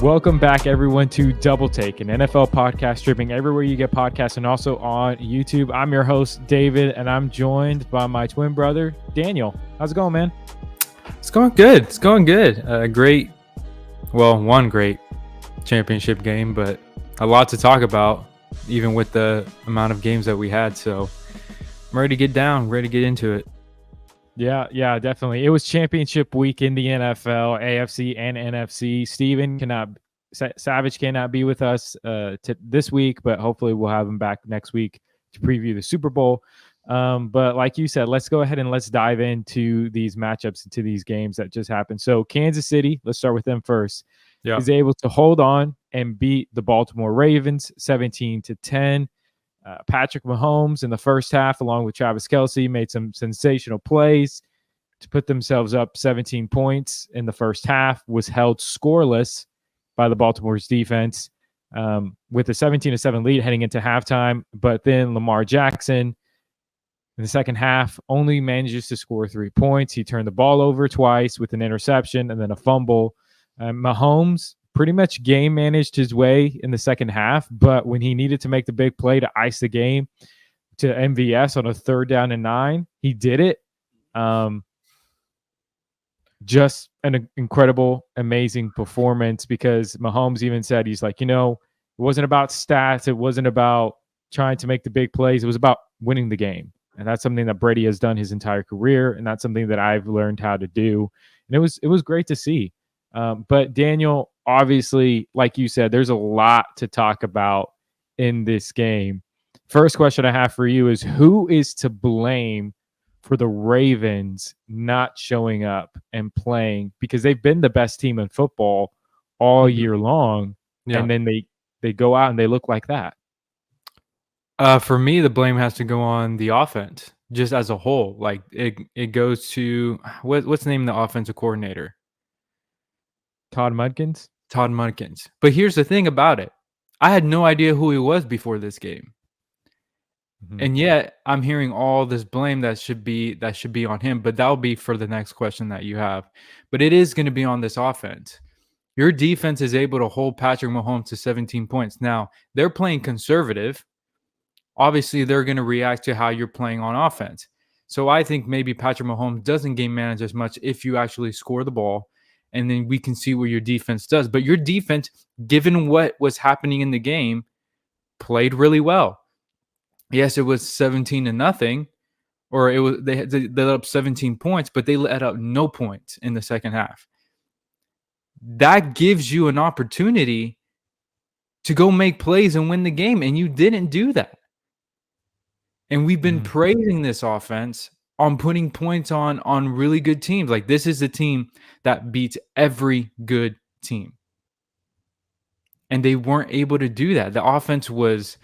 Welcome back, everyone, to Double Take, an NFL podcast streaming everywhere you get podcasts and also on YouTube. I'm your host, David, and I'm joined by my twin brother, Daniel. How's it going, man? It's going good. It's going good. One great championship game, but a lot to talk about, even with the amount of games that we had. So I'm ready to get down, ready to get into it. Yeah, definitely. It was championship week in the NFL, AFC and NFC. Savage cannot be with us this week, but hopefully we'll have him back next week to preview the Super Bowl. But like you said, let's go ahead and let's dive into these matchups, into these games that just happened. So Kansas City, let's start with them first, is able to hold on and beat the Baltimore Ravens 17-10. Patrick Mahomes in the first half, along with Travis Kelce, made some sensational plays to put themselves up 17 points in the first half, was held scoreless by the Baltimore's defense with a 17-7 lead heading into halftime. But then Lamar Jackson in the second half only manages to score 3 points. He turned the ball over twice with an interception and then a fumble. Mahomes pretty much game managed his way in the second half, but when he needed to make the big play to ice the game to MVS on a 3rd down and 9, he did it. Just an incredible, amazing performance, because Mahomes even said, he's like, it wasn't about stats. It wasn't about trying to make the big plays. It was about winning the game. And that's something that Brady has done his entire career. And that's something that I've learned how to do. And it was great to see. But Daniel, obviously, like you said, there's a lot to talk about in this game. First question I have for you is, who is to blame for the Ravens not showing up and playing? Because they've been the best team in football all year long. Yeah. And then they go out and they look like that. For me, the blame has to go on the offense, just as a whole. Like it goes to what's the name of the offensive coordinator? Todd Mudkins. But here's the thing about it. I had no idea who he was before this game. Mm-hmm. And yet I'm hearing all this blame that should be on him, but that'll be for the next question that you have. But it is going to be on this offense. Your defense is able to hold Patrick Mahomes to 17 points. Now, they're playing conservative. Obviously, they're going to react to how you're playing on offense. So I think maybe Patrick Mahomes doesn't game manage as much if you actually score the ball. And then we can see what your defense does. But your defense, given what was happening in the game, played really well. Yes, it was 17-0, or it was they let up 17 points, but they let up no points in the second half. That gives you an opportunity to go make plays and win the game, and you didn't do that. And we've been praising this offense on putting points on really good teams. Like, this is a team that beats every good team. And they weren't able to do that. The offense was,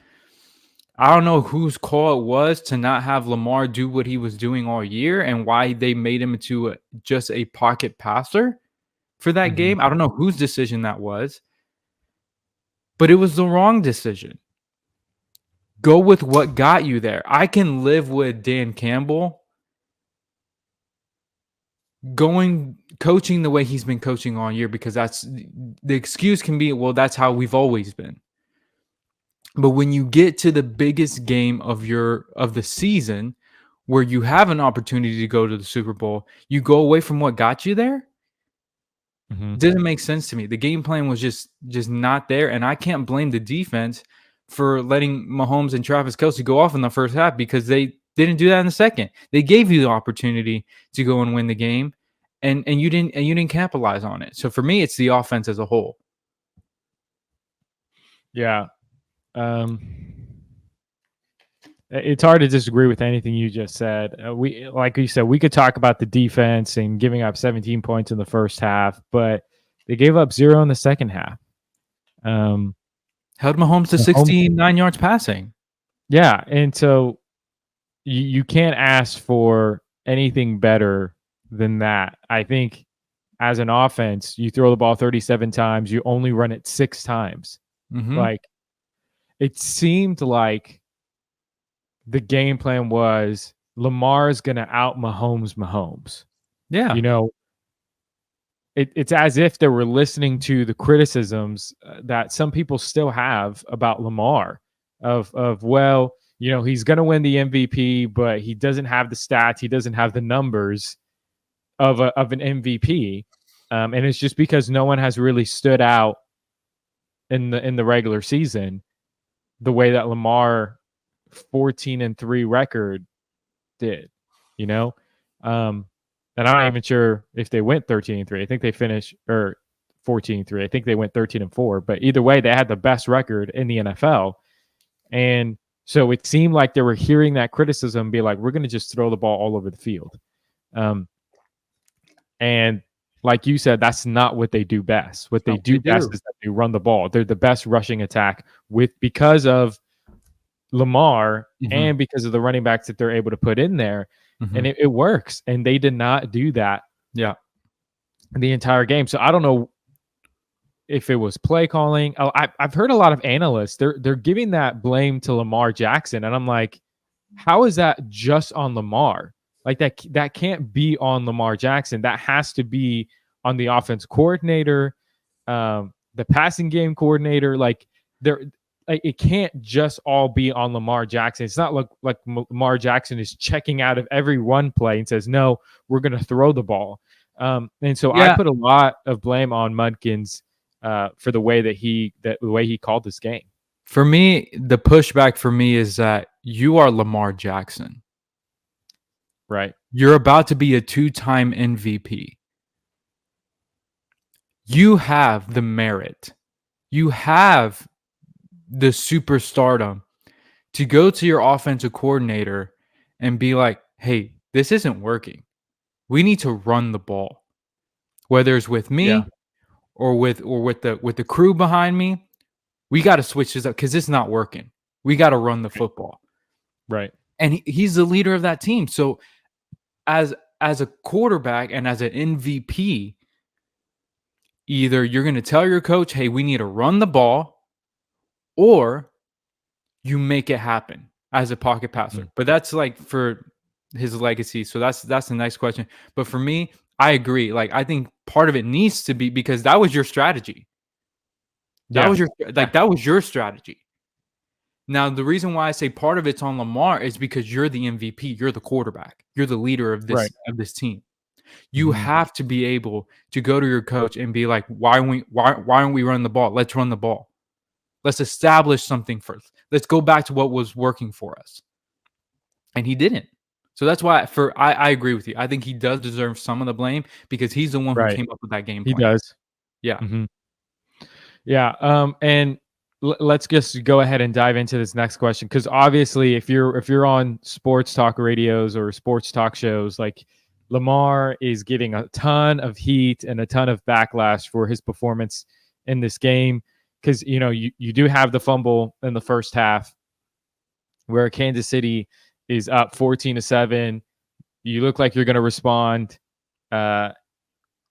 I don't know whose call it was to not have Lamar do what he was doing all year and why they made him into just a pocket passer for that game. I don't know whose decision that was, but it was the wrong decision. Go with what got you there. I can live with Dan Campbell coaching the way he's been coaching all year, because that's the excuse can be, well, that's how we've always been. But when you get to the biggest game of the season, where you have an opportunity to go to the Super Bowl, you go away from what got you there. It doesn't make sense to me. The game plan was just not there, and I can't blame the defense for letting Mahomes and Travis Kelce go off in the first half, because they didn't do that in the second. They gave you the opportunity to go and win the game, and you didn't capitalize on it. So for me, it's the offense as a whole. Yeah. It's hard to disagree with anything you just said. Like you said, we could talk about the defense and giving up 17 points in the first half, but they gave up 0 in the second half. Held Mahomes to 69 yards passing. Yeah, and so you can't ask for anything better than that. I think as an offense, you throw the ball 37 times, you only run it 6 times. Like, it seemed like the game plan was Lamar's going to out Mahomes. Yeah. it's as if they were listening to the criticisms that some people still have about Lamar of well, he's going to win the MVP, but he doesn't have the stats, he doesn't have the numbers of an MVP, and it's just because no one has really stood out in the regular season the way that Lamar 14-3 record did, and I'm not even sure if they went 13-3. I think they finished or 14-3. I think they went 13-4. But either way, they had the best record in the NFL. And so it seemed like they were hearing that criticism, be like, we're going to just throw the ball all over the field. And like you said, that's not what they do best. What they do best is that they run the ball. They're the best rushing attack because of Lamar and because of the running backs that they're able to put in there. And it works. And they did not do that the entire game. So I don't know if it was play calling. I've heard a lot of analysts, they're giving that blame to Lamar Jackson. And I'm like, how is that just on Lamar? Like that can't be on Lamar Jackson. That has to be on the offense coordinator, the passing game coordinator. It can't just all be on Lamar Jackson. It's not like Lamar Jackson is checking out of every run play and says, no, we're going to throw the ball. And so I put a lot of blame on Mudkins for the way he called this game. For me, the pushback for me is that you are Lamar Jackson. Right. You're about to be a 2-time MVP. You have the merit. You have the superstardom to go to your offensive coordinator and be like, hey, this isn't working. We need to run the ball. Whether it's with me or with the crew behind me, we got to switch this up because it's not working. We got to run the football. Right. And he's the leader of that team. So as a quarterback and as an MVP, either you're going to tell your coach, hey, we need to run the ball, or you make it happen as a pocket passer. But that's like for his legacy. So that's the next question. But for me, I agree. Like, I think part of it needs to be because that was your strategy. That was your strategy. Now, the reason why I say part of it's on Lamar is because you're the MVP. You're the quarterback. You're the leader of this team. You have to be able to go to your coach and be like, why aren't we running the ball? Let's run the ball. Let's establish something first. Let's go back to what was working for us. And he didn't. So that's why I agree with you. I think he does deserve some of the blame because he's the one who came up with that game plan. He does. Yeah. Yeah. And let's just go ahead and dive into this next question. Because obviously, if you're on sports talk radios or sports talk shows, like Lamar is getting a ton of heat and a ton of backlash for his performance in this game. Because, you do have the fumble in the first half where Kansas City is up 14-7. You look like you're going to respond. And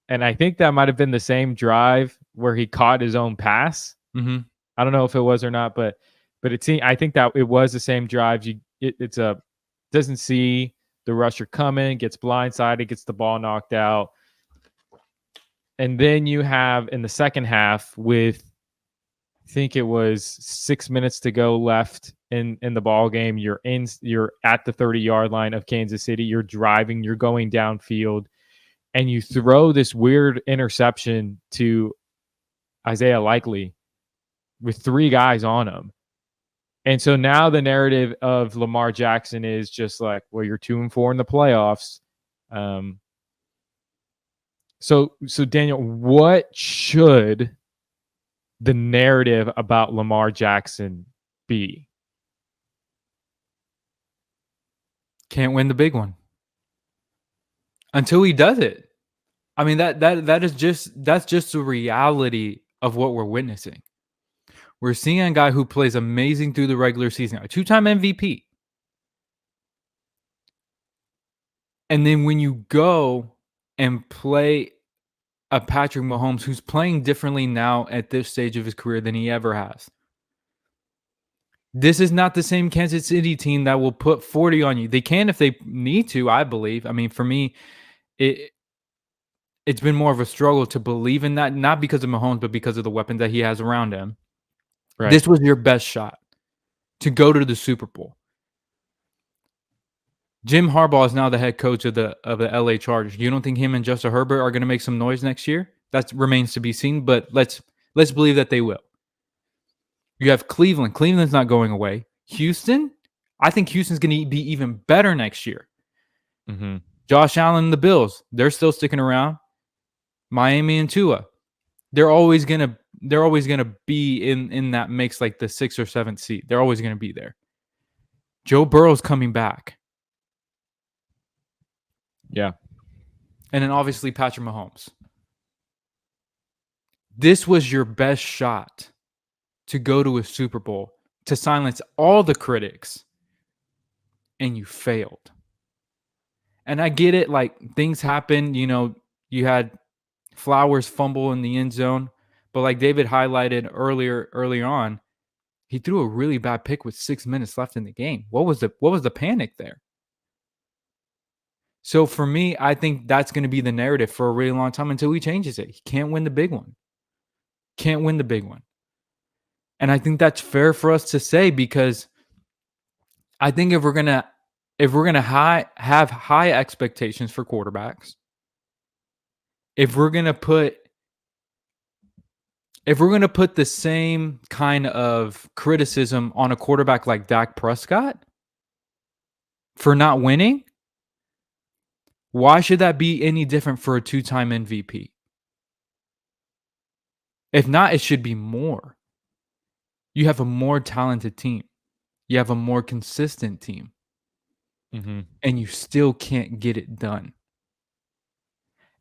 I think that might have been the same drive where he caught his own pass. I don't know if it was or not, but it seemed, I think that it was the same drive. Doesn't see the rusher coming, gets blindsided, gets the ball knocked out. And then you have in the second half with, I think it was 6 minutes to go left in the ball game. You're at the 30-yard line of Kansas City. You're driving. You're going downfield, and you throw this weird interception to Isaiah Likely with 3 guys on him. And so now the narrative of Lamar Jackson is just like, well, you're 2-4 in the playoffs. So Daniel, what should the narrative about Lamar Jackson be? Can't win the big one until he does it. I mean, that's just the reality of what we're witnessing. We're seeing a guy who plays amazing through the regular season, a 2-time MVP. And then when you go and play a Patrick Mahomes who's playing differently now at this stage of his career than he ever has. This is not the same Kansas City team that will put 40 on you. They can if they need to, I believe. I mean, for me, it's been more of a struggle to believe in that, not because of Mahomes, but because of the weapons that he has around him. Right. This was your best shot to go to the Super Bowl. Jim Harbaugh is now the head coach of the LA Chargers. You don't think him and Justin Herbert are going to make some noise next year? That remains to be seen, but let's believe that they will. You have Cleveland. Cleveland's not going away. Houston, I think Houston's going to be even better next year. Mm-hmm. Josh Allen and the Bills, they're still sticking around. Miami and Tua, they're always gonna be in that mix, like the 6th or 7th seed. They're always gonna be there. Joe Burrow's coming back. Yeah. And then obviously Patrick Mahomes. This was your best shot to go to a Super Bowl, to silence all the critics, and you failed. And I get it, like things happen, you had Flowers fumble in the end zone, but like David highlighted earlier on, he threw a really bad pick with 6 minutes left in the game. What was the panic there? So for me, I think that's going to be the narrative for a really long time until he changes it. He can't win the big one. Can't win the big one. And I think that's fair for us to say, because I think if we're gonna have high expectations for quarterbacks, if we're gonna put the same kind of criticism on a quarterback like Dak Prescott for not winning, why should that be any different for a 2-time MVP? If not, it should be more. You have a more talented team. You have a more consistent team. Mm-hmm. And you still can't get it done.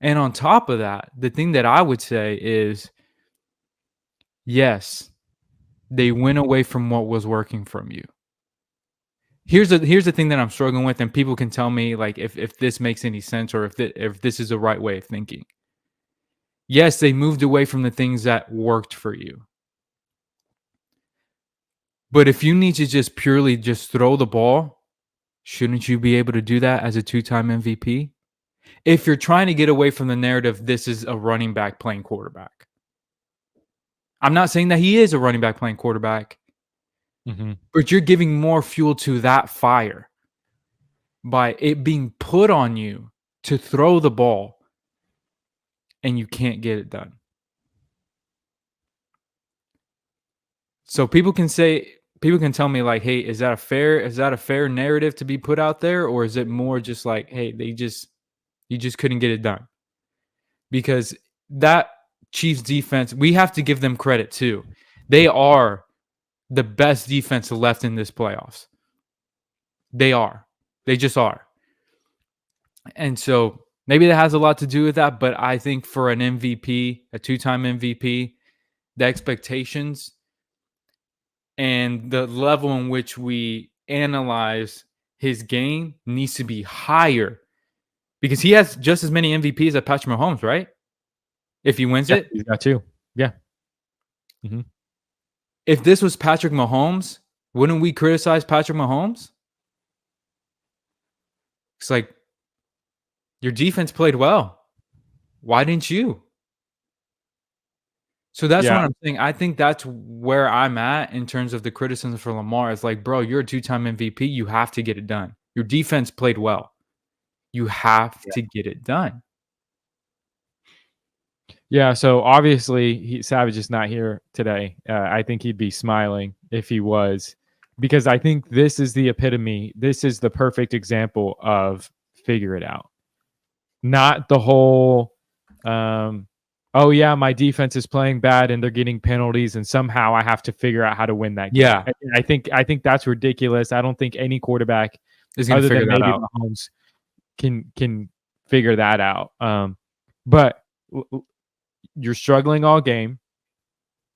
And on top of that, the thing that I would say is, yes, they went away from what was working from you. Here's the thing that I'm struggling with, and people can tell me like if this makes any sense, or if this is the right way of thinking. Yes, they moved away from the things that worked for you. But if you need to just purely just throw the ball, shouldn't you be able to do that as a 2-time MVP? If you're trying to get away from the narrative, this is a running back playing quarterback. I'm not saying that he is a running back playing quarterback, but you're giving more fuel to that fire by it being put on you to throw the ball, and you can't get it done. So people can tell me like, hey, is that a fair narrative to be put out there? Or is it more just like, hey, you just couldn't get it done? Because that Chiefs defense, we have to give them credit too. They are the best defense left in this playoffs. They are. They just are. And so maybe that has a lot to do with that. But I think for an MVP, a 2-time MVP, the expectations and the level in which we analyze his game needs to be higher, because he has just as many MVPs as Patrick Mahomes, right? If he wins it. He's got 2. Yeah. Mm-hmm. If this was Patrick Mahomes, wouldn't we criticize Patrick Mahomes? It's like, your defense played well. Why didn't you? So that's what I'm saying. I think that's where I'm at in terms of the criticism for Lamar. It's like, bro, you're a 2-time MVP. You have to get it done. Your defense played well. You have to get it done. Yeah, so obviously Savage is not here today. I think he'd be smiling if he was, because I think this is the epitome. This is the perfect example of figure it out. Not the whole, oh yeah, my defense is playing bad and they're getting penalties and somehow I have to figure out how to win that game. Yeah. I think that's ridiculous. I don't think any quarterback is going to figure that out. Mahomes can figure that out. But you're struggling all game.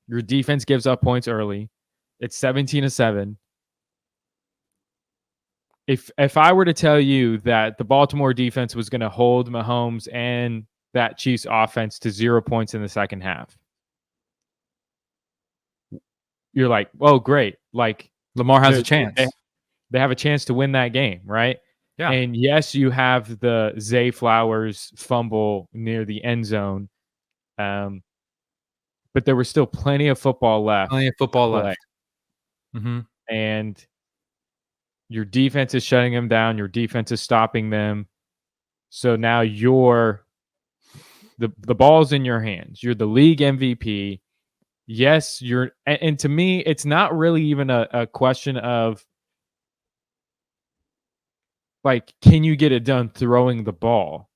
Your defense gives up points early. It's 17-7. If I were to tell you that the Baltimore defense was going to hold Mahomes and that Chiefs offense to 0 points in the second half, you're like, "Oh, great! Like Lamar has a chance. They have a chance to win that game, right?" Yeah. And yes, you have the Zay Flowers fumble near the end zone. But there was still plenty of football left. Plenty of football left. Mm-hmm. And your defense is shutting them down. Your defense is stopping them. So now the ball's in your hands. You're the league MVP. Yes, and to me, it's not really even a question of like, can you get it done throwing the ball?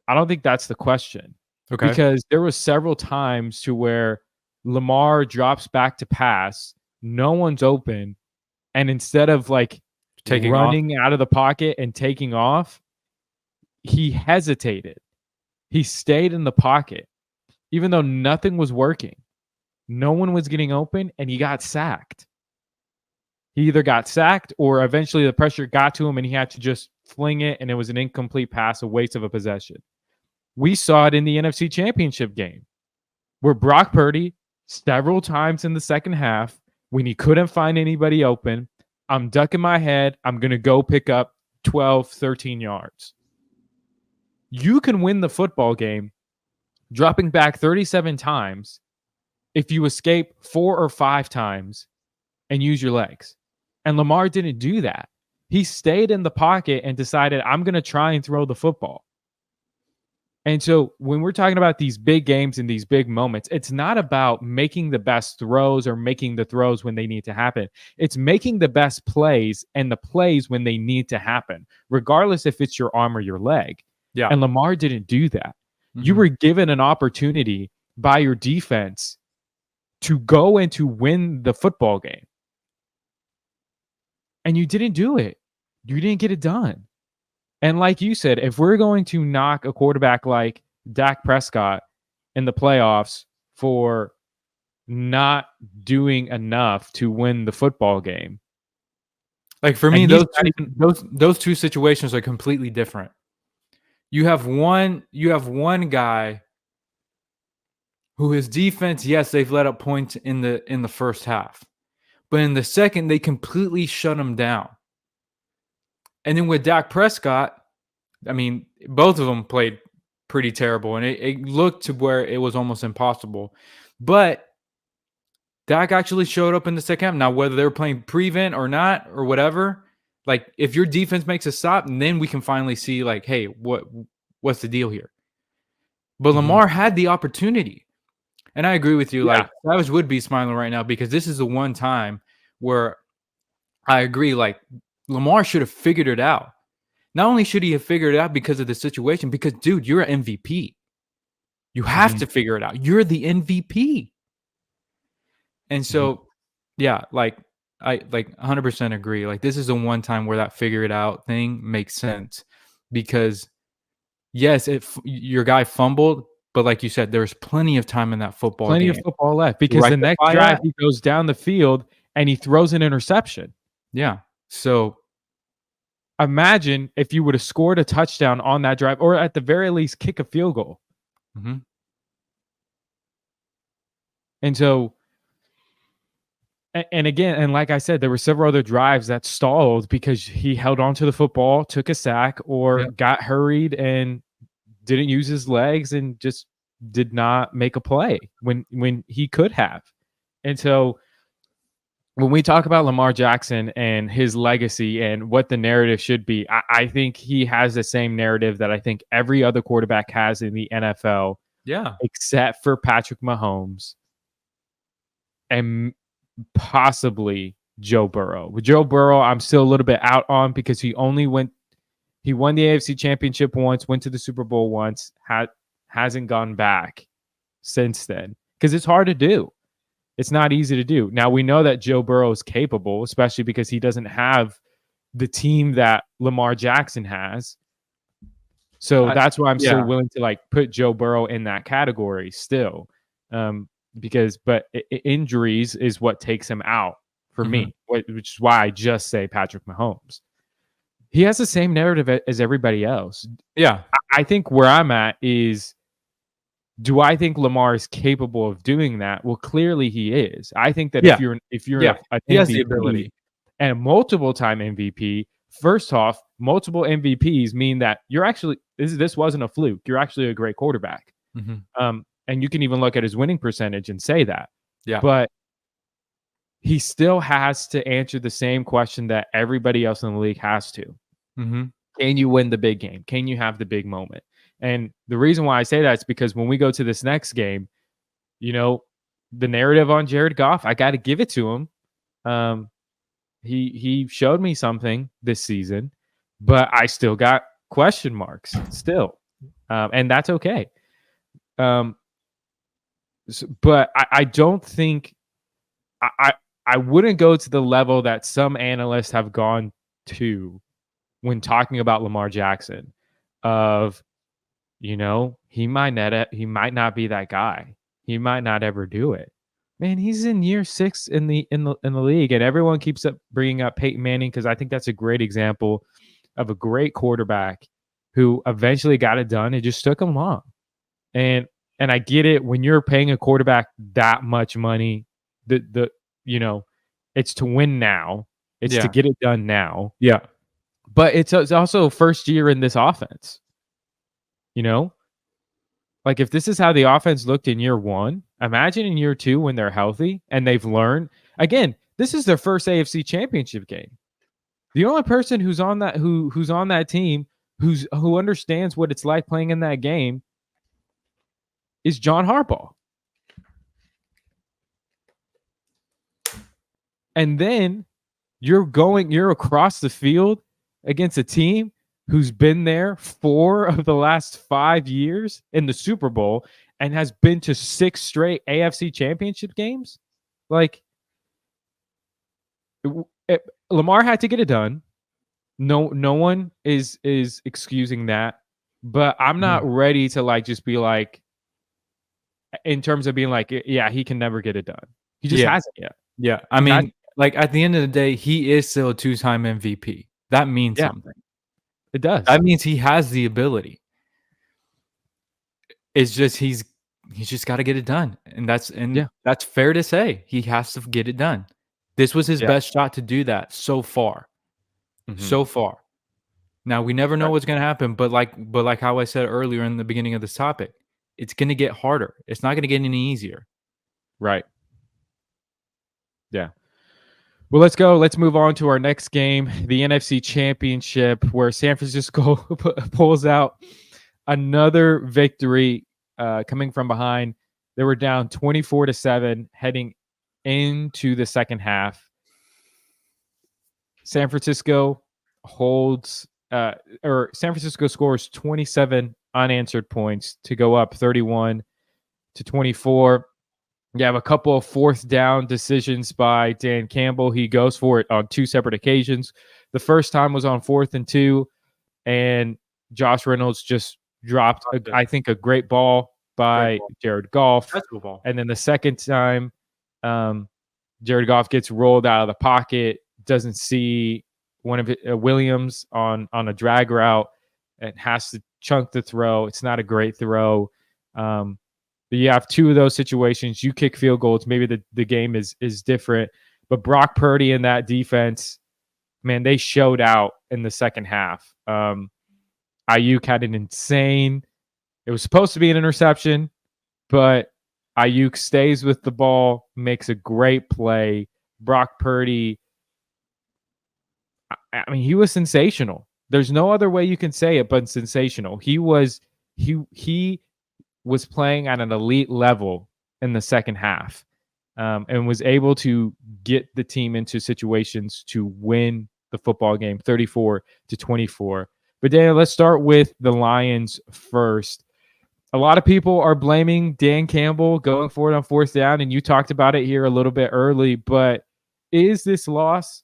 I don't think that's the question. Okay. Because there was several times to where Lamar drops back to pass, no one's open, and instead of like running out of the pocket and taking off, he hesitated. He stayed in the pocket, even though nothing was working. No one was getting open, and he got sacked. He either got sacked or eventually the pressure got to him and he had to just fling it, and it was an incomplete pass, a waste of a possession. We saw it in the NFC Championship game where Brock Purdy, several times in the second half, when he couldn't find anybody open, I'm ducking my head. I'm going to go pick up 12, 13 yards. You can win the football game dropping back 37 times if you escape 4 or 5 times and use your legs. And Lamar didn't do that. He stayed in the pocket and decided, I'm going to try and throw the football. And so when we're talking about these big games and these big moments, it's not about making the best throws or making the throws when they need to happen. It's making the best plays and the plays when they need to happen, regardless if it's your arm or your leg. Yeah. And Lamar didn't do that. Mm-hmm. You were given an opportunity by your defense to go and to win the football game. And you didn't do it. You didn't get it done. And like you said, if we're going to knock a quarterback like Dak Prescott in the playoffs for not doing enough to win the football game, like for me, those two situations are completely different. You have one guy who his defense, yes, they've let up points in the first half, but in the second they completely shut him down. And then with Dak Prescott, I mean, both of them played pretty terrible, and it looked to where it was almost impossible. But Dak actually showed up in the second half. Now, whether they were playing prevent or not or whatever, like if your defense makes a stop, then we can finally see like, hey, what's the deal here? But Lamar had the opportunity. And I agree with you. Yeah. Like Savage would be smiling right now because this is the one time where I agree, like Lamar should have figured it out. Not only should he have figured it out because of the situation, because, dude, you're an MVP. You have to figure it out. You're the MVP. And so, yeah, like I 100% agree. Like this is the one time where that figure it out thing makes sense because, yes, your guy fumbled, but like you said, there's plenty of time in that football game. Plenty of football left because the next drive he goes down the field and he throws an interception. Yeah. So imagine if you would have scored a touchdown on that drive or at the very least kick a field goal. And so, and again, and like I said, there were several other drives that stalled because he held on to the football, took a sack, or got hurried and didn't use his legs and just did not make a play when he could have. And so when we talk about Lamar Jackson and his legacy and what the narrative should be, I think he has the same narrative that I think every other quarterback has in the NFL. Yeah. Except for Patrick Mahomes and possibly Joe Burrow. With Joe Burrow, I'm still a little bit out on because he won the AFC Championship once, went to the Super Bowl once, hasn't gone back since then because it's hard to do. It's not easy to do. Now, we know that Joe Burrow is capable, especially because he doesn't have the team that Lamar Jackson has. So that's why I'm still willing to like put Joe Burrow in that category still. But injuries is what takes him out for me, which is why I just say Patrick Mahomes. He has the same narrative as everybody else. Yeah. I think where I'm at is, do I think Lamar is capable of doing that? Well, clearly he is. I think that if you're he has the ability and a multiple time MVP, first off, multiple MVPs mean that you're actually this wasn't a fluke. You're actually a great quarterback. And you can even look at his winning percentage and say that. Yeah. But he still has to answer the same question that everybody else in the league has to. Can you win the big game? Can you have the big moment? And the reason why I say that is because when we go to this next game, you know, the narrative on Jared Goff, I got to give it to him. He showed me something this season, but I still got question marks still. And that's okay. But I don't think I wouldn't go to the level that some analysts have gone to when talking about Lamar Jackson of, you know, he might not be that guy. He might not ever do it. Man, he's in year 6 in the league, and everyone keeps up bringing up Peyton Manning because I think that's a great example of a great quarterback who eventually got it done. It just took him long. And I get it when you're paying a quarterback that much money, the you know, it's to win now. It's to get it done now. Yeah. But it's also first year in this offense. You know? Like if this is how the offense looked in year 1, imagine in year 2 when they're healthy and they've learned. Again, this is their first AFC championship game. The only person who's on that who's on that team who understands what it's like playing in that game is John Harbaugh. And then you're across the field against a team who's been there 4 of the last 5 years in the Super Bowl and has been to 6 straight AFC championship games. Like Lamar had to get it done. No one is excusing that, but I'm not ready to like just be like, in terms of being like, yeah, he can never get it done. He just hasn't yet. Yeah. I mean, like at the end of the day, he is still a 2-time MVP. That means something. It does. That means he has the ability. It's just he's just got to get it done, and that's fair to say. He has to get it done. This was his best shot to do that so far. So far. Now we never know what's going to happen, but like how I said earlier in the beginning of this topic, it's going to get harder. It's not going to get any easier. Right. Yeah. Well, let's go. Let's move on to our next game, the NFC Championship, where San Francisco pulls out another victory coming from behind. They were down 24-7 heading into the second half. San Francisco San Francisco scores 27 unanswered points to go up 31-24. You have a couple of fourth down decisions by Dan Campbell. He goes for it on 2 separate occasions. The first time was on 4th and 2, and Josh Reynolds just dropped, I think, a great ball by Jared Goff. And then the second time, Jared Goff gets rolled out of the pocket, doesn't see one of Williams on a drag route, and has to chunk the throw. It's not a great throw. But you have 2 of those situations. You kick field goals. Maybe the game is different. But Brock Purdy and that defense, man, they showed out in the second half. Ayuk had an insane. It was supposed to be an interception, but Ayuk stays with the ball, makes a great play. Brock Purdy, I mean, he was sensational. There's no other way you can say it but sensational. He was playing at an elite level in the second half, and was able to get the team into situations to win the football game 34-24. But Daniel, let's start with the Lions first. A lot of people are blaming Dan Campbell going for it on 4th down, and you talked about it here a little bit early, but is this loss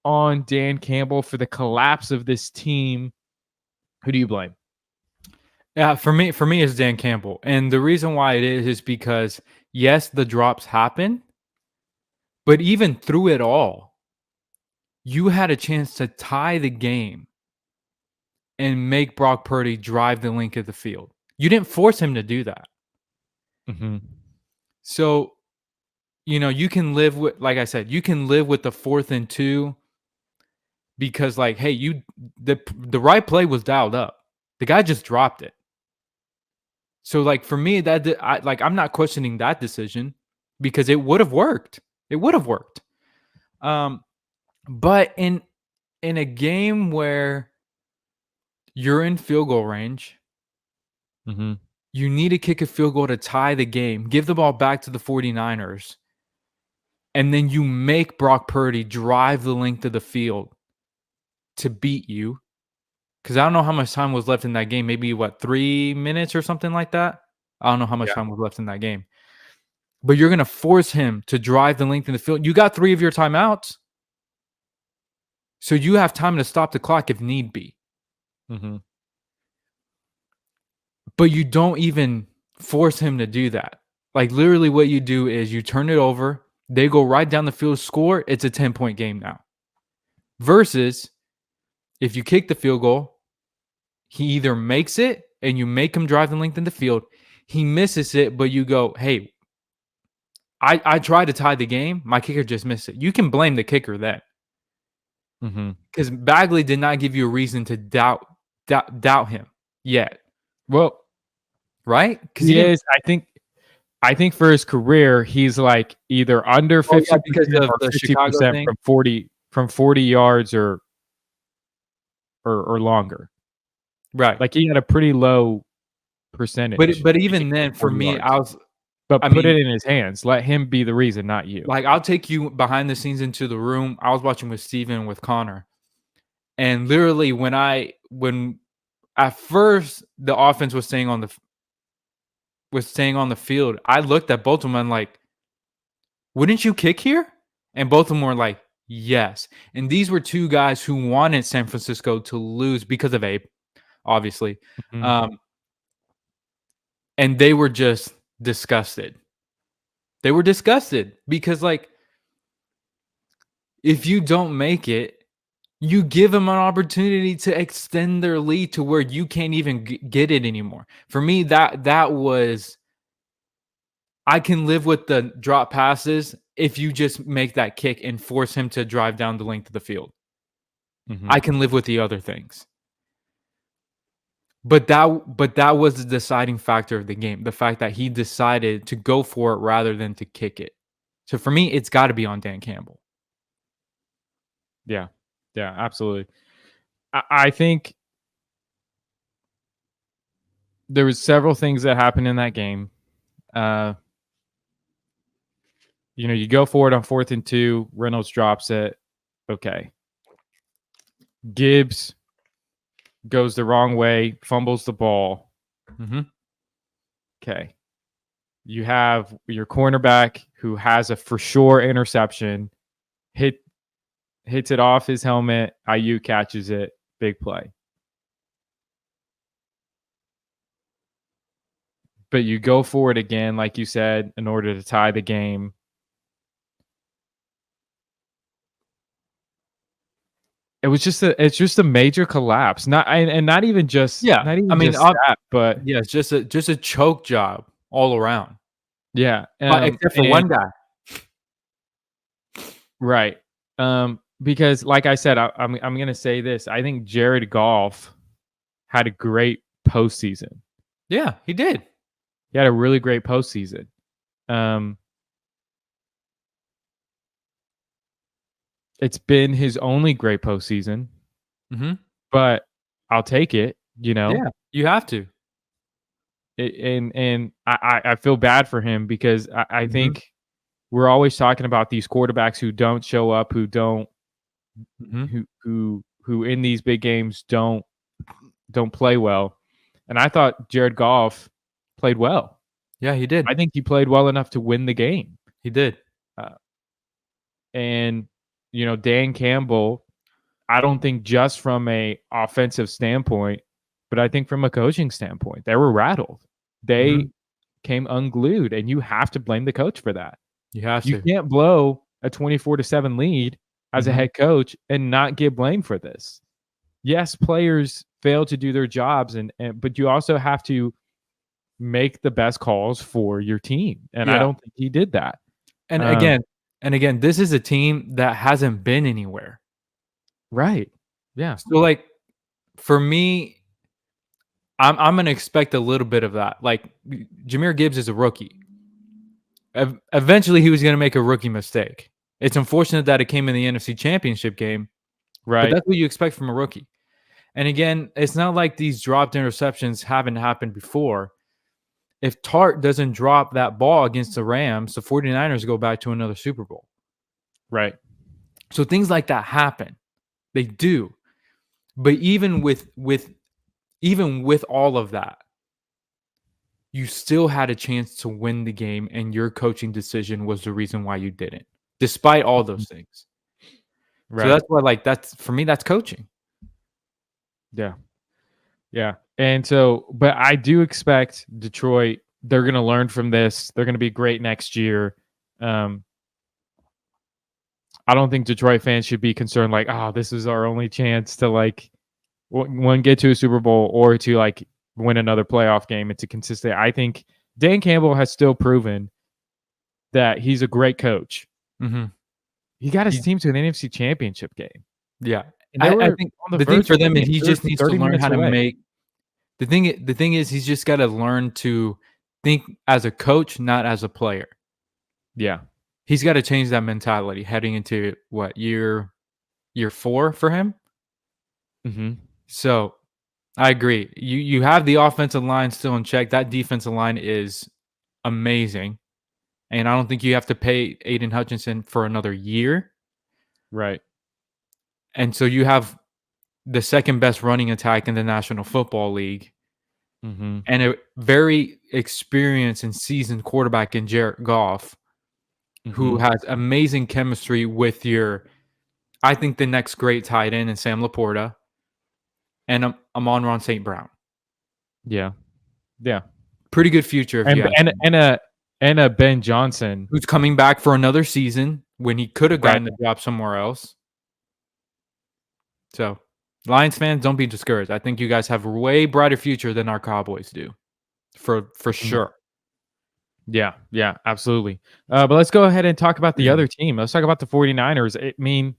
on Dan Campbell for the collapse of this team? Who do you blame? Yeah, for me it's Dan Campbell. And the reason why it is because, yes, the drops happen, but even through it all, you had a chance to tie the game and make Brock Purdy drive the length of the field. You didn't force him to do that. So, you can live with, like I said, you can live with the 4th and 2 because like, hey, the right play was dialed up. The guy just dropped it. So like for me, I'm not questioning that decision because it would have worked. It would have worked. But in a game where you're in field goal range, you need to kick a field goal to tie the game, give the ball back to the 49ers, and then you make Brock Purdy drive the length of the field to beat you. Because I don't know how much time was left in that game. Maybe, 3 minutes or something like that? I don't know how much time was left in that game. But you're going to force him to drive the length in the field. You got 3 of your timeouts. So you have time to stop the clock if need be. But you don't even force him to do that. Like, literally what you do is you turn it over. They go right down the field, score. It's a 10-point game now. Versus if you kick the field goal, he either makes it and you make him drive the length in the field. He misses it, but you go, hey, I tried to tie the game. My kicker just missed it. You can blame the kicker then. Because Bagley did not give you a reason to doubt him yet. Well, right? Because he is. I think for his career, he's like either under 50% or 50% from 40 yards or longer. Right. Like he had a pretty low percentage. But even then, for me, yards. Put it in his hands. Let him be the reason, not you. Like, I'll take you behind the scenes into the room. I was watching with Steven and with Connor. And literally when at first the offense was staying on the field, I looked at both of them and like, wouldn't you kick here? And both of them were like, yes. And these were two guys who wanted San Francisco to lose because of Abe, obviously. And they were just disgusted. They were disgusted because, like, if you don't make it, you give them an opportunity to extend their lead to where you can't even get it anymore. For me, that was, I can live with the drop passes if you just make that kick and force him to drive down the length of the field. I can live with the other things. But that was the deciding factor of the game. The fact that he decided to go for it rather than to kick it. So for me, it's got to be on Dan Campbell. Yeah, absolutely. I think there was several things that happened in that game. You go for it on 4th and 2. Reynolds drops it. Okay. Gibbs goes the wrong way, fumbles the ball. Okay. You have your cornerback who has a for sure interception, hits it off his helmet. IU catches it. Big play. But you go for it again, like you said, in order to tie the game. It's just a major collapse. Not even just but it's just a choke job all around. Yeah, except for one guy. Right. Because like I said, I'm going to say this. I think Jared Goff had a great postseason. Yeah, he did. He had a really great postseason. It's been his only great postseason. But I'll take it, Yeah, you have to. And I feel bad for him because I think we're always talking about these quarterbacks who don't show up, who don't who in these big games don't play well. And I thought Jared Goff played well. Yeah, he did. I think he played well enough to win the game. He did. And Dan Campbell, I don't think just from a offensive standpoint, but I think from a coaching standpoint, they were rattled. They came unglued, and you have to blame the coach for that. You can't blow a 24-7 lead as a head coach and not get blamed for this. Yes, players fail to do their jobs, but you also have to make the best calls for your team. And I don't think he did that. And again, this is a team that hasn't been anywhere. Right. Yeah. So, like, for me, I'm gonna expect a little bit of that. Like, Jahmyr Gibbs is a rookie. Eventually, he was gonna make a rookie mistake. It's unfortunate that it came in the NFC Championship game, but Right. that's what you expect from a rookie. And again, it's not like these dropped interceptions haven't happened before. If Tart doesn't drop that ball against the Rams, the 49ers go back to another Super Bowl. Right. So things like that happen. They do. But even with all of that, you still had a chance to win the game, and your coaching decision was the reason why you didn't, despite all those things. So Right. that's why, like, that's for me, that's coaching. Yeah. Yeah. And so, but I do expect Detroit, they're going to learn from this. They're going to be great next year. I don't think Detroit fans should be concerned like, oh, this is our only chance to like one get to a Super Bowl or to like win another playoff game. It's a consistent. I think Dan Campbell has still proven that he's a great coach. Mm-hmm. He got his team to an NFC Championship game. Yeah. And they were I think on the thing verge for of them is winning. he They were just needs to 30 learn minutes how to away. make the thing is he's just got to learn to think as a coach, not as a player. Yeah. He's got to change that mentality heading into what year 4 for him. Mm-hmm. So I agree. You have the offensive line still in check. That defensive line is amazing. And I don't think you have to pay Aiden Hutchinson for another year. Right. And so you have the second best running attack in the National Football League. Mm-hmm. And a very experienced and seasoned quarterback in Jared Goff, who has amazing chemistry with I think the next great tight end in Sam Laporta and Amon-Ra St. Brown. Yeah. Yeah. Pretty good future if you ask me. And a Ben Johnson Who's coming back for another season when he could have gotten the job somewhere else. So, Lions fans, don't be discouraged. I think you guys have a way brighter future than our Cowboys do, for sure. Yeah, yeah, absolutely. But let's go ahead and talk about the other team. Let's talk about the 49ers. I mean,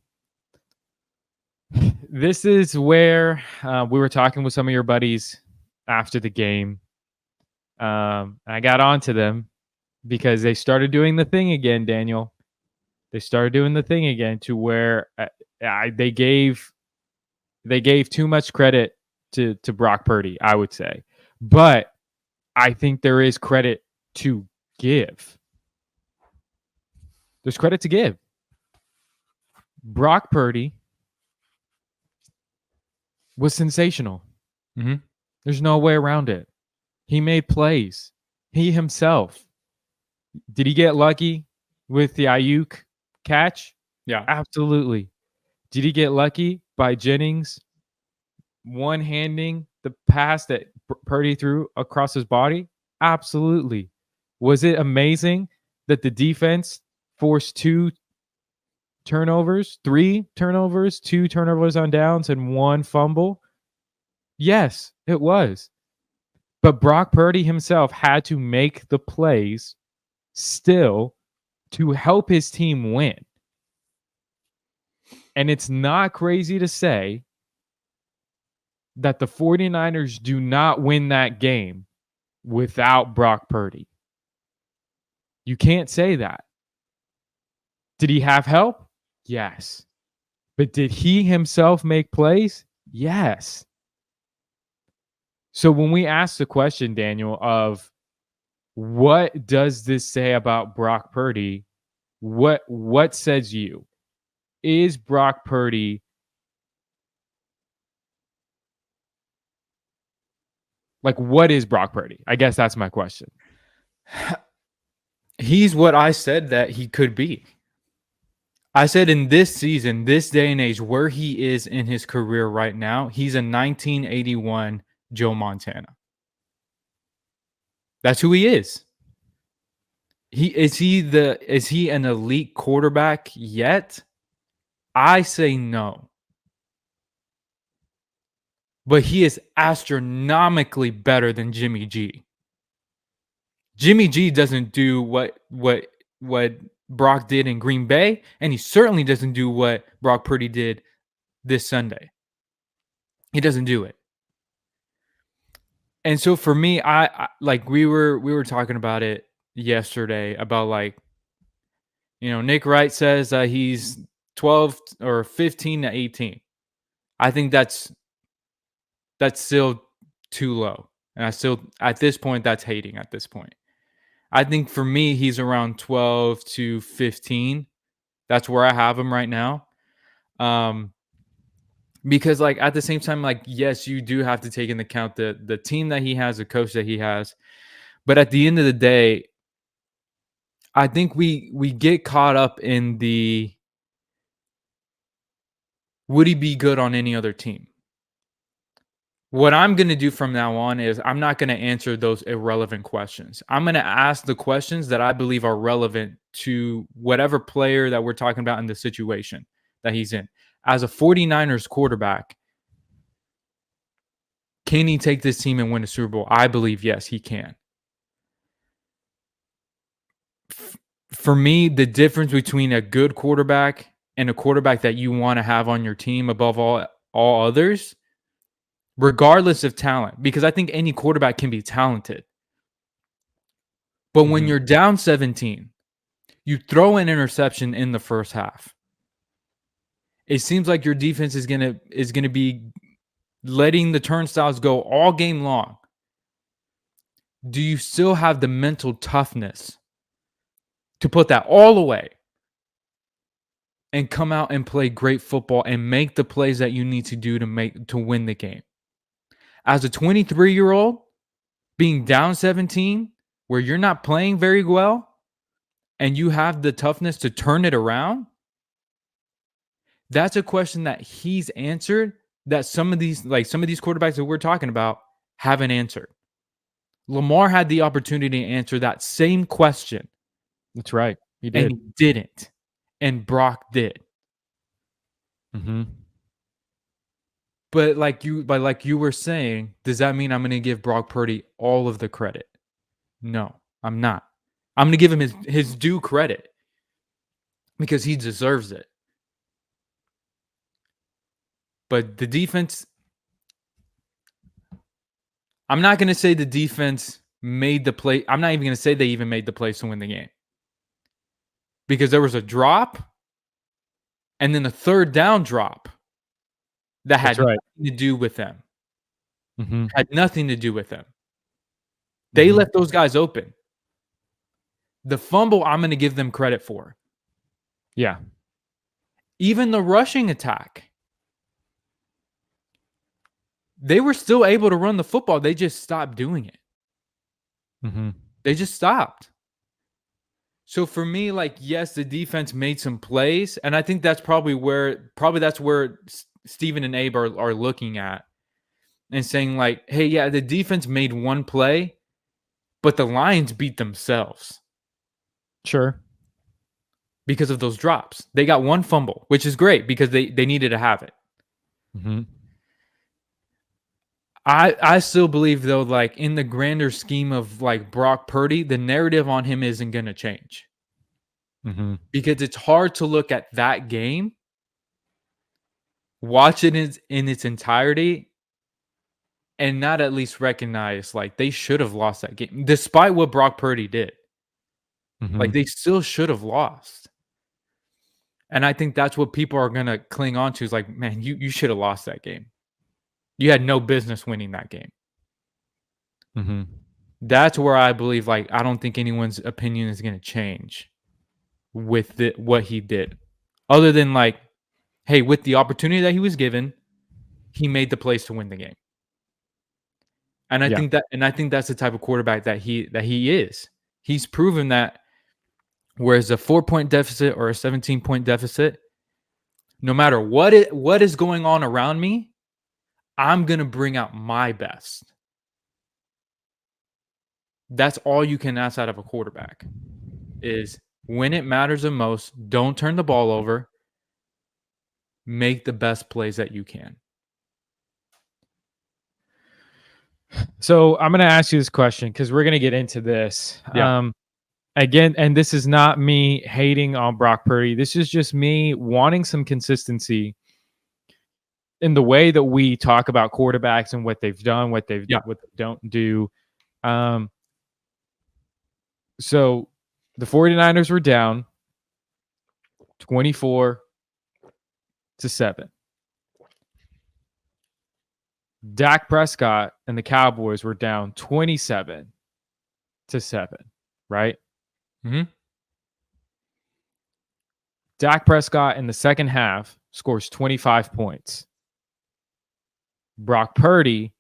this is where we were talking with some of your buddies after the game. I got onto them because they started doing the thing again, Daniel. They started doing the thing again to where they gave too much credit to Brock Purdy, I would say. But I think there is credit to give. There's credit to give. Brock Purdy was sensational. Mm-hmm. There's no way around it. He made plays. He himself. Did he get lucky with the Ayuk catch? Yeah. Absolutely. Did he get lucky by Jennings one-handing the pass that Purdy threw across his body? Absolutely. Was it amazing that the defense forced 3 turnovers, 2 turnovers on downs, and 1 fumble? Yes, it was. But Brock Purdy himself had to make the plays still to help his team win. And it's not crazy to say that the 49ers do not win that game without Brock Purdy. You can't say that. Did he have help? Yes. But did he himself make plays? Yes. So when we ask the question, Daniel, of what does this say about Brock Purdy, what says you? Is Brock Purdy like, what is Brock Purdy? I guess that's my question. He's what I said that he could be. I said in this season, this day and age, where he is in his career right now, he's a 1981 Joe Montana. That's who he is. Is he an elite quarterback yet? I say no. But he is astronomically better than Jimmy G. Jimmy G doesn't do what Brock did in Green Bay, and he certainly doesn't do what Brock Purdy did this Sunday. He doesn't do it. And so for me, I like we were talking about it yesterday about like, Nick Wright says that he's 12 or 15 to 18. I think that's still too low. And at this point, that's hating at this point. I think for me, he's around 12 to 15. That's where I have him right now. Because like at the same time, like, yes, you do have to take into account the team that he has, the coach that he has. But at the end of the day, I think we get caught up in the would he be good on any other team? What I'm going to do from now on is I'm not going to answer those irrelevant questions. I'm going to ask the questions that I believe are relevant to whatever player that we're talking about in the situation that he's in. As a 49ers quarterback, can he take this team and win a Super Bowl? I believe, yes, he can. For me, the difference between a good quarterback and a quarterback that you want to have on your team above all others, regardless of talent, because I think any quarterback can be talented. But when you're down 17, you throw an interception in the first half. It seems like your defense is gonna be letting the turnstiles go all game long. Do you still have the mental toughness to put that all away and come out and play great football and make the plays that you need to do to win the game? As a 23-year-old, being down 17, where you're not playing very well, and you have the toughness to turn it around, that's a question that he's answered that some of these quarterbacks that we're talking about haven't answered. Lamar had the opportunity to answer that same question. That's right. He did. And he didn't. And Brock did. But like you were saying, does that mean I'm going to give Brock Purdy all of the credit? No, I'm not. I'm going to give him his due credit because he deserves it. But the defense, I'm not going to say the defense made the play. I'm not even going to say they even made the plays to win the game. Because there was a drop and then a third down drop that had nothing to do with them. Had nothing to do with them. They left those guys open. The fumble, I'm going to give them credit for. Yeah. Even the rushing attack. They were still able to run the football. They just stopped doing it. They just stopped. So for me, like, yes, the defense made some plays. And I think that's probably where Steven and Abe are looking at and saying like, hey, yeah, the defense made one play, but the Lions beat themselves. Sure. Because of those drops. They got one fumble, which is great because they needed to have it. I still believe, though, like in the grander scheme of like Brock Purdy, the narrative on him isn't going to change. Because it's hard to look at that game, watch it in its entirety, and not at least recognize like they should have lost that game, despite what Brock Purdy did. Like they still should have lost. And I think that's what people are going to cling on to is like, man, you should have lost that game. You had no business winning that game. That's where I believe, like, I don't think anyone's opinion is going to change with what he did. Other than, like, hey, with the opportunity that he was given, he made the plays to win the game. And I think that's the type of quarterback that he is. He's proven that whereas a 4-point deficit or a 17-point deficit, no matter what is going on around me, I'm going to bring out my best. That's all you can ask out of a quarterback is when it matters the most, don't turn the ball over. Make the best plays that you can. So I'm going to ask you this question because we're going to get into this. Yeah. Again, and this is not me hating on Brock Purdy. This is just me wanting some consistency. in the way that we talk about quarterbacks and what they've done, what they don't do. So the 49ers were down 24-7. Dak Prescott and the Cowboys were down 27-7, right? Mm-hmm. Dak Prescott in the second half scores 25 points. Brock Purdy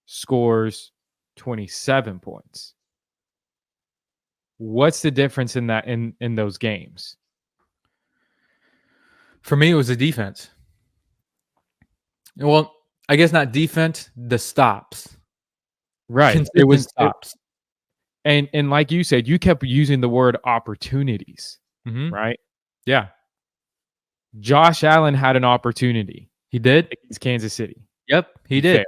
scores 27 points. What's the difference in that in those games? For me, it was the defense. Well, I guess not defense, the stops. Right. Consistent It was stops. And like you said, you kept using the word opportunities, right? Yeah. Josh Allen had an opportunity. He did Against Kansas City. Yep, he did. Failed.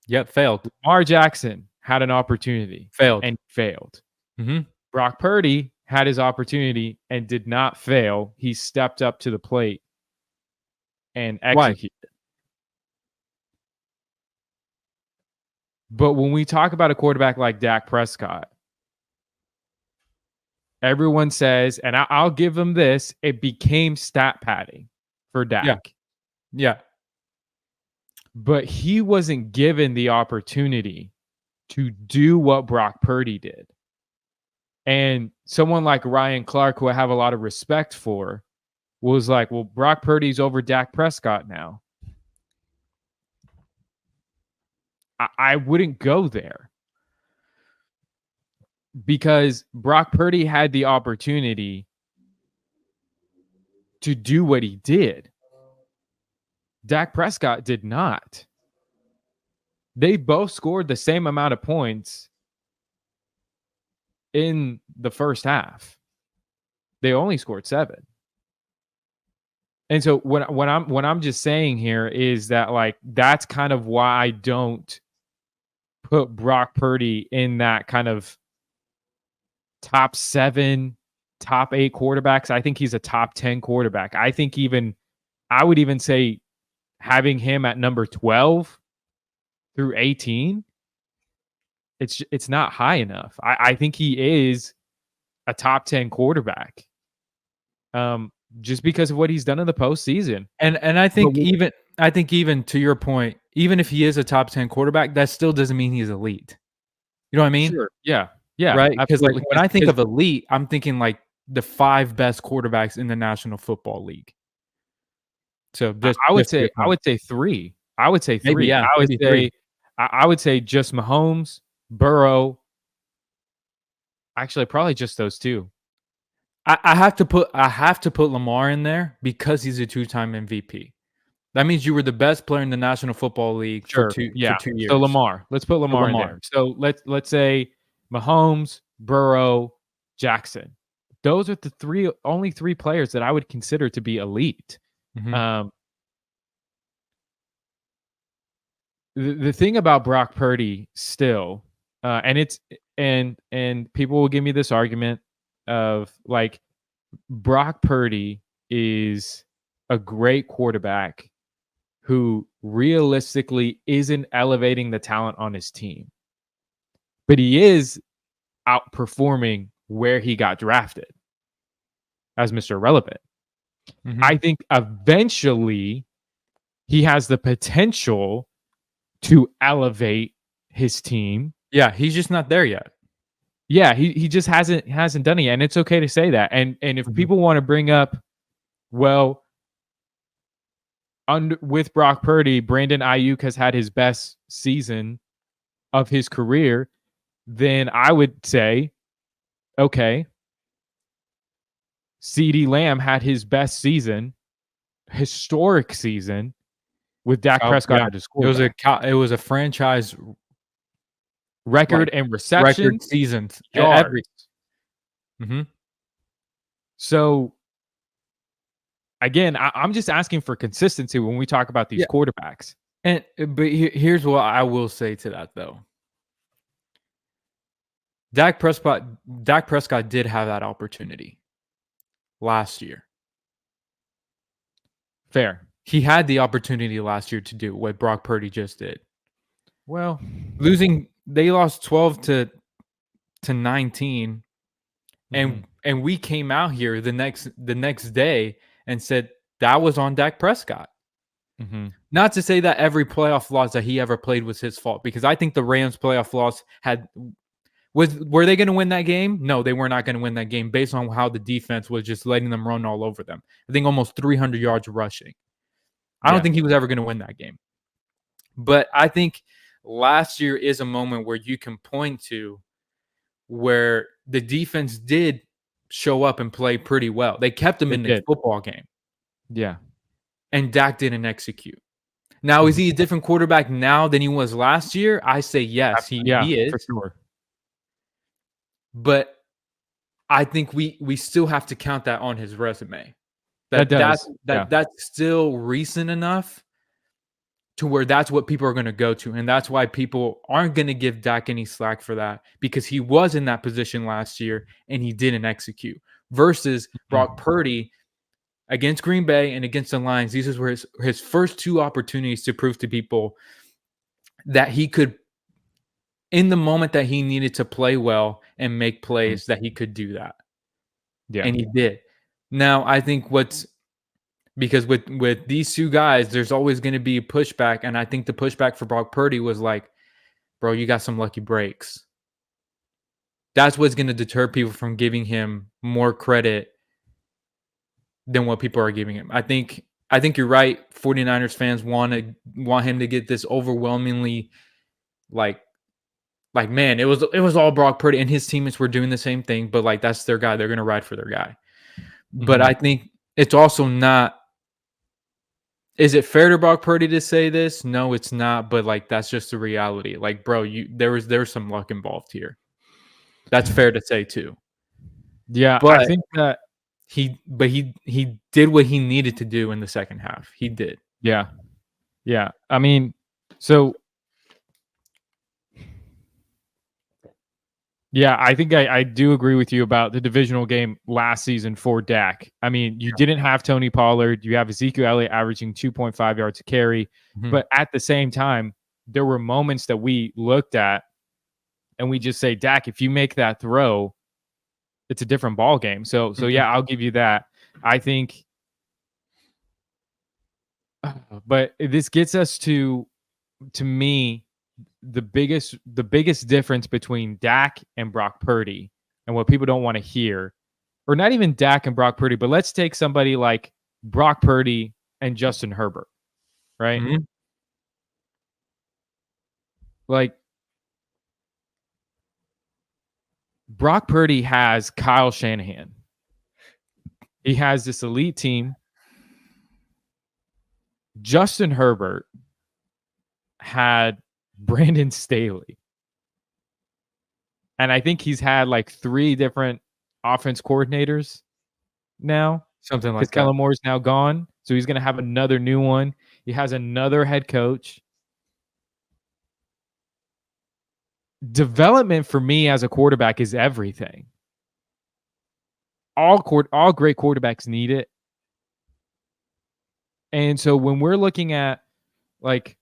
Yep, failed. Lamar Jackson had an opportunity. Failed. And failed. Mm-hmm. Brock Purdy had his opportunity and did not fail. He stepped up to the plate and executed. But when we talk about a quarterback like Dak Prescott, everyone says, and I'll give him this, it became stat padding for Dak. Yeah. But he wasn't given the opportunity to do what Brock Purdy did. And someone like Ryan Clark, who I have a lot of respect for, was like, well, Brock Purdy's over Dak Prescott now. I wouldn't go there. Because Brock Purdy had the opportunity to do what he did. Dak Prescott did not. They both scored the same amount of points in the first half. They only scored 7. And so what I'm just saying here is that, like, that's kind of why I don't put Brock Purdy in that kind of top 7, top 8 quarterbacks. I think he's a top 10 quarterback. I would even say having him at number 12 through 18, it's not high enough. I think he is a top 10 quarterback. Just because of what he's done in the postseason. And I think even to your point, even if he is a top 10 quarterback, that still doesn't mean he's elite. You know what I mean? Sure. Yeah. Yeah. Right. Because like when I think of elite, I'm thinking like the 5 best quarterbacks in the National Football League. So I would say 3. I would say 3. Maybe, yeah, I would say just Mahomes, Burrow. Actually, probably just those 2. I have to put Lamar in there because he's a 2-time MVP. That means you were the best player in the National Football League for 2 years. So Lamar. Let's put Lamar in there. So let's say Mahomes, Burrow, Jackson. Those are the only 3 players that I would consider to be elite. Mm-hmm. The thing about Brock Purdy still, and people will give me this argument of like, Brock Purdy is a great quarterback who realistically isn't elevating the talent on his team, but he is outperforming where he got drafted as Mr. Relevant. Mm-hmm. I think eventually he has the potential to elevate his team. Yeah, he's just not there yet. Yeah, he just hasn't done it yet, and it's okay to say that. And if people want to bring up, well, with Brock Purdy, Brandon Ayuk has had his best season of his career, then I would say, okay, CeeDee Lamb had his best season, historic season, with Dak Prescott at his quarterback. It was a franchise record and receptions, record seasons, yards. So again, I'm just asking for consistency when we talk about these quarterbacks. But here's what I will say to that, though. Dak Prescott did have that opportunity last year. Fair. he had the opportunity last year to do what Brock Purdy just did. Well, They lost 12 to 19, mm-hmm. and we came out here the next day and said that was on Dak Prescott. Mm-hmm. Not to say that every playoff loss that he ever played was his fault, because I think the Rams playoff loss were they going to win that game? No, they were not going to win that game based on how the defense was just letting them run all over them. I think almost 300 yards rushing. I don't think he was ever going to win that game. But I think last year is a moment where you can point to where the defense did show up and play pretty well. They kept him in the football game. Yeah. And Dak didn't execute. Now, is he a different quarterback now than he was last year? I say yes, he is. For sure. But I think we still have to count that on his resume. That's still recent enough to where that's what people are going to go to. And that's why people aren't going to give Dak any slack for that, because he was in that position last year and he didn't execute. Versus Brock Purdy against Green Bay and against the Lions. These were his first two opportunities to prove to people that he could, in the moment that he needed to play well and make plays, that he could do that. Yeah. And he did. Now, I think because with these two guys, there's always going to be a pushback. And I think the pushback for Brock Purdy was like, bro, you got some lucky breaks. That's what's going to deter people from giving him more credit than what people are giving him. I think you're right. 49ers fans want him to get this overwhelmingly like man, it was all Brock Purdy, and his teammates were doing the same thing, but like that's their guy. They're going to ride for their guy. Mm-hmm. But I think it's also not. Is it fair to Brock Purdy to say this? No, it's not. But like that's just the reality. Like, bro, there's some luck involved here. That's fair to say too. Yeah, but I think that he did what he needed to do in the second half. He did. Yeah. Yeah. I mean, so yeah, I think I do agree with you about the divisional game last season for Dak. I mean, you didn't have Tony Pollard. You have Ezekiel Elliott averaging 2.5 yards a carry. Mm-hmm. But at the same time, there were moments that we looked at and we just say, Dak, if you make that throw, it's a different ball game. So yeah, I'll give you that. I think, but this gets us to me, the biggest difference between Dak and Brock Purdy, and what people don't want to hear, or not even Dak and Brock Purdy, but let's take somebody like Brock Purdy and Justin Herbert, right? Mm-hmm. Like, Brock Purdy has Kyle Shanahan. He has this elite team. Justin Herbert had Brandon Staley. And I think he's had like 3 different offense coordinators now. Something like that. Because Kellen Moore's now gone. So he's going to have another new one. He has another head coach. Development for me as a quarterback is everything. All great quarterbacks need it. And so when we're looking at like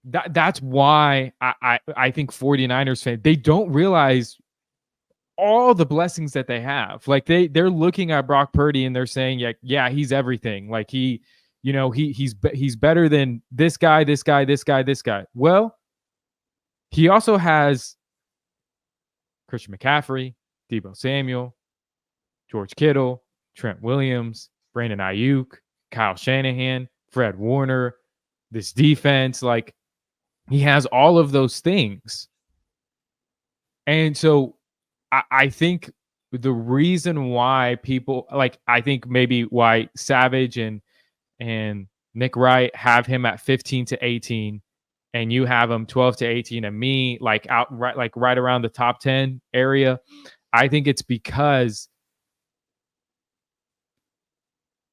that's why I think 49ers fans, they don't realize all the blessings that they have. Like they're looking at Brock Purdy and they're saying, yeah, he's everything. Like he's better than this guy. Well, he also has Christian McCaffrey, Deebo Samuel, George Kittle, Trent Williams, Brandon Ayuk, Kyle Shanahan, Fred Warner, this defense. Like, he has all of those things. And so I think the reason why people, like, I think maybe why Savage and Nick Wright have him at 15 to 18, and you have him 12 to 18, and me right around the top 10 area. I think it's because,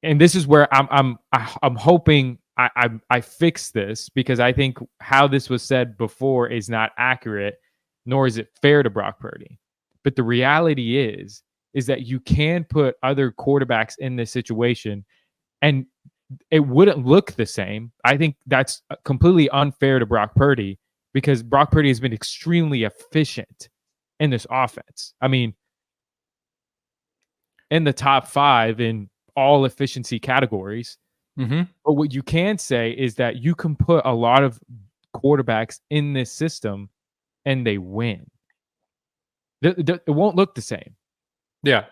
and this is where I'm hoping I fix this, because I think how this was said before is not accurate, nor is it fair to Brock Purdy. But the reality is that you can put other quarterbacks in this situation, and it wouldn't look the same. I think that's completely unfair to Brock Purdy because Brock Purdy has been extremely efficient in this offense. I mean, in the top 5 in all efficiency categories. Mm-hmm. But what you can say is that you can put a lot of quarterbacks in this system and they win. It won't look the same. Yeah.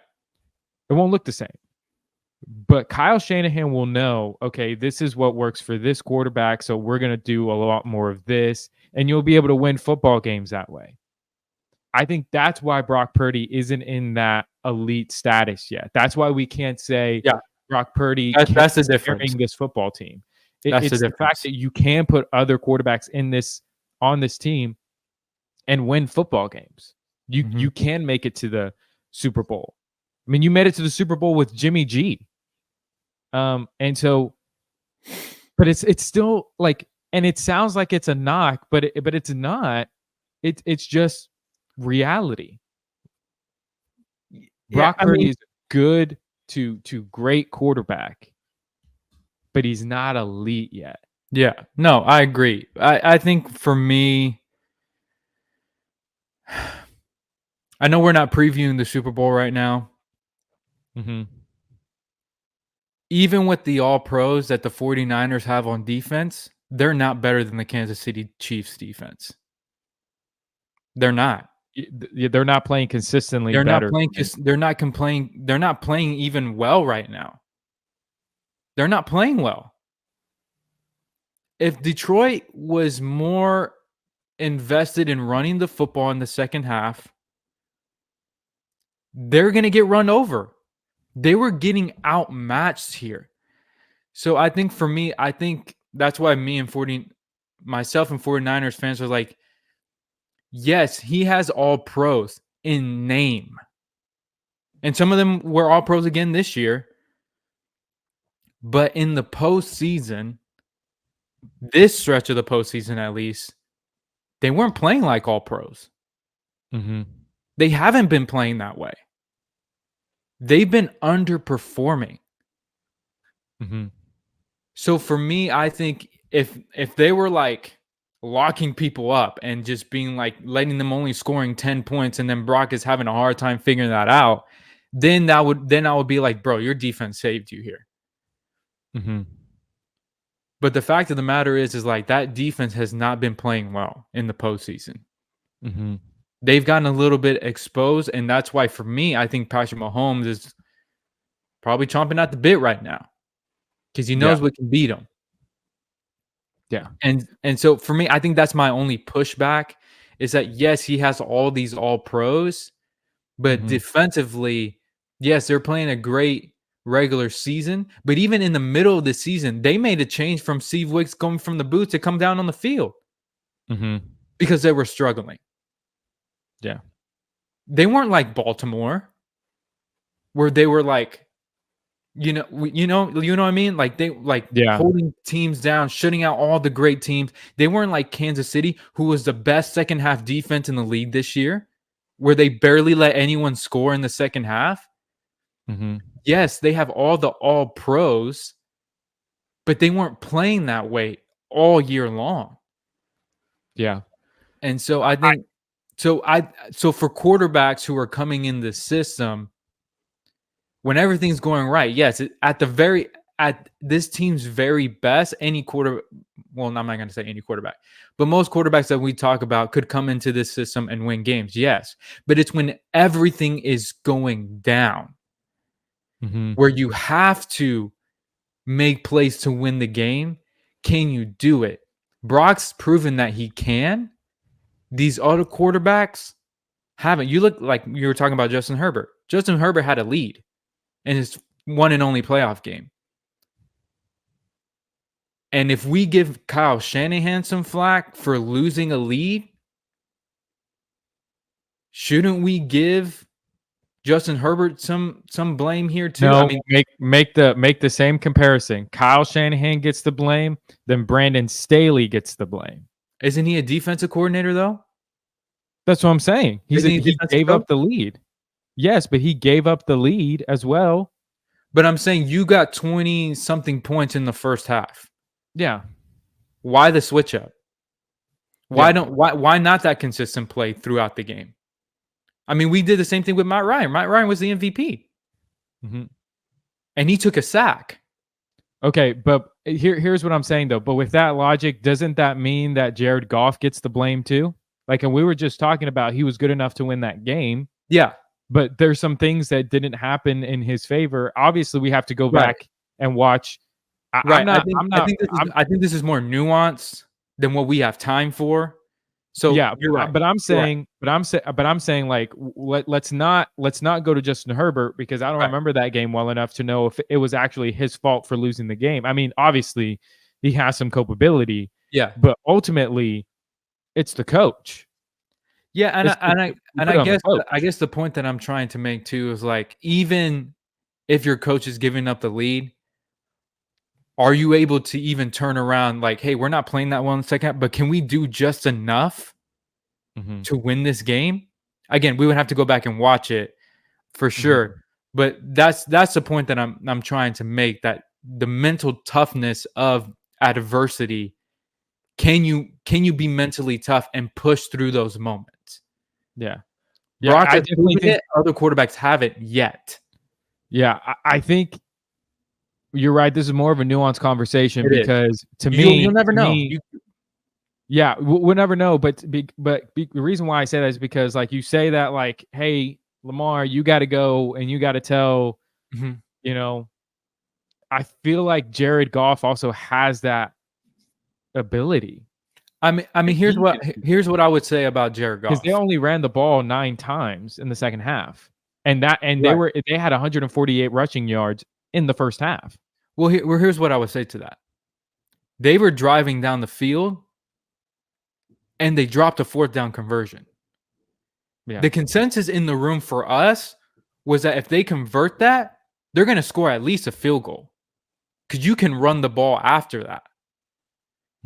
It won't look the same. But Kyle Shanahan will know, okay, this is what works for this quarterback, so we're going to do a lot more of this, and you'll be able to win football games that way. I think that's why Brock Purdy isn't in that elite status yet. That's why we can't say Brock Purdy that's the difference. Carrying this football team. It's the fact that you can put other quarterbacks on this team and win football games. You can make it to the Super Bowl. I mean, you made it to the Super Bowl with Jimmy G. And so, but it's still like, and it sounds like it's a knock, but it's not. It's just reality. Brock Purdy is good to great quarterback, but he's not elite yet. Yeah, no, I agree. I think for me, I know we're not previewing the Super Bowl right now. Mm-hmm. Even with the all-pros that the 49ers have on defense, they're not better than the Kansas City Chiefs defense. They're not. They're not playing consistently. They're not playing even well right now. They're not playing well. If Detroit was more invested in running the football in the second half, they're going to get run over. They were getting outmatched here. So I think for me, I think that's why myself and 49ers fans are like, yes, he has all pros in name. And some of them were all pros again this year. But in the postseason, this stretch of the postseason at least, they weren't playing like all pros. Mm-hmm. They haven't been playing that way. They've been underperforming. Mm-hmm. So for me, I think if they were like locking people up and just being like letting them only scoring 10 points and then Brock is having a hard time figuring that out, then I would be like, bro, your defense saved you here. Mm-hmm. But the fact of the matter is like that defense has not been playing well in the postseason. Mm-hmm. They've gotten a little bit exposed, and that's why for me, I think Patrick Mahomes is probably chomping at the bit right now because he knows what can beat him. Yeah. And so for me, I think that's my only pushback is that, yes, he has all these all pros, but defensively, yes, they're playing a great regular season, but even in the middle of the season, they made a change from Steve Wicks going from the booth to come down on the field because they were struggling. Yeah. They weren't like Baltimore where they were like, you know what I mean? Like they holding teams down, shutting out all the great teams. They weren't like Kansas City, who was the best second half defense in the league this year, where they barely let anyone score in the second half. Mm-hmm. Yes, they have all the all pros, but they weren't playing that way all year long. Yeah. And so I think so for quarterbacks who are coming in the system, when everything's going right, yes, at this team's very best, I'm not going to say any quarterback, but most quarterbacks that we talk about could come into this system and win games, yes. But it's when everything is going down where you have to make plays to win the game. Can you do it? Brock's proven that he can. These other quarterbacks haven't. You look like you were talking about Justin Herbert. Justin Herbert had a lead in his one and only playoff game. And if we give Kyle Shanahan some flack for losing a lead, shouldn't we give Justin Herbert some blame here too? No, I mean, make the same comparison. Kyle Shanahan gets the blame, then Brandon Staley gets the blame. Isn't he a defensive coordinator though? That's what I'm saying. He gave up the lead. Yes, but he gave up the lead as well. But I'm saying you got 20 something points in the first half. Yeah. Why the switch up? Yeah. Why not that consistent play throughout the game? I mean, we did the same thing with Matt Ryan. Matt Ryan was the MVP. Mm-hmm. And he took a sack. Okay, but here's what I'm saying though. But with that logic, doesn't that mean that Jared Goff gets the blame too? Like, and we were just talking about he was good enough to win that game. Yeah. But there's some things that didn't happen in his favor. Obviously, we have to go back and watch. I think this is more nuanced than what we have time for. So yeah, you're right. But I'm saying like let's not go to Justin Herbert because I don't remember that game well enough to know if it was actually his fault for losing the game. I mean, obviously he has some culpability. Yeah, but ultimately it's the coach. Yeah, and I guess the point that I'm trying to make too is like, even if your coach is giving up the lead, are you able to even turn around like, hey, we're not playing that well in the second half, but can we do just enough to win this game? Again, we would have to go back and watch it for sure. But that's the point that I'm trying to make, that the mental toughness of adversity, can you be mentally tough and push through those moments? Yeah. Brock has proven it. Other quarterbacks haven't yet. Yeah, I think you're right. This is more of a nuanced conversation because to me, you'll never know. Yeah, we'll never know. But the reason why I say that is because, like, you say that, like, hey, Lamar, you got to go and you got to tell, you know, I feel like Jared Goff also has that ability. I mean, here's what I would say about Jared Goff. Because they only ran the ball 9 times in the second half, and they had 148 rushing yards in the first half. Well, here's what I would say to that. They were driving down the field, and they dropped a 4th down conversion. Yeah. The consensus in the room for us was that if they convert that, they're going to score at least a field goal, because you can run the ball after that.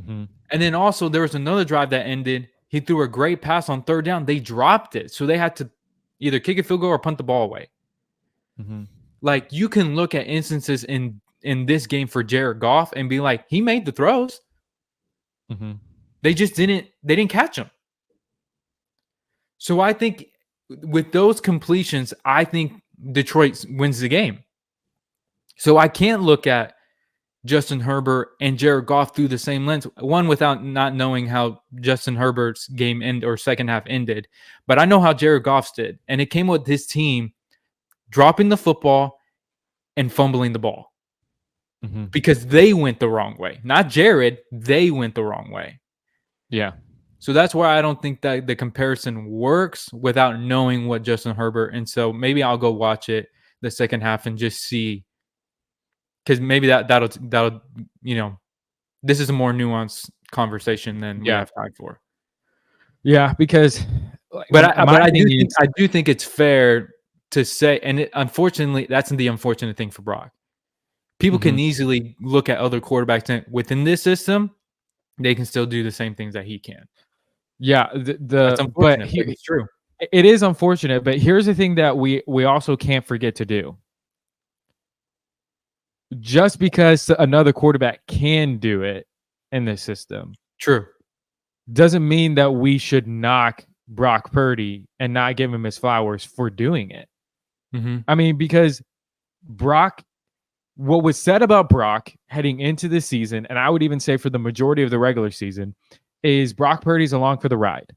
And then also there was another drive that ended. He threw a great pass on 3rd down. They dropped it, so they had to either kick a field goal or punt the ball away. Like, you can look at instances in this game for Jared Goff and be like, he made the throws. They just didn't catch them. So I think with those completions, I think Detroit wins the game. So I can't look at Justin Herbert and Jared Goff through the same lens. One, without not knowing how Justin Herbert's game or second half ended, but I know how Jared Goff's did, and it came with his team dropping the football and fumbling the ball because they went the wrong way. Not Jared, they went the wrong way. Yeah. So that's why I don't think that the comparison works without knowing what Justin Herbert. And so maybe I'll go watch it the second half and just see. Because maybe that'll this is a more nuanced conversation than we have time for. Yeah, because, I do think it's fair to say, and unfortunately, that's the unfortunate thing for Brock. People can easily look at other quarterbacks within this system; they can still do the same things that he can. Yeah, that's unfortunate, but it's true. It is unfortunate, but here's the thing that we also can't forget to do. Just because another quarterback can do it in this system, doesn't mean that we should knock Brock Purdy and not give him his flowers for doing it. I mean, because Brock, what was said about Brock heading into the season, and I would even say for the majority of the regular season, is Brock Purdy's along for the ride.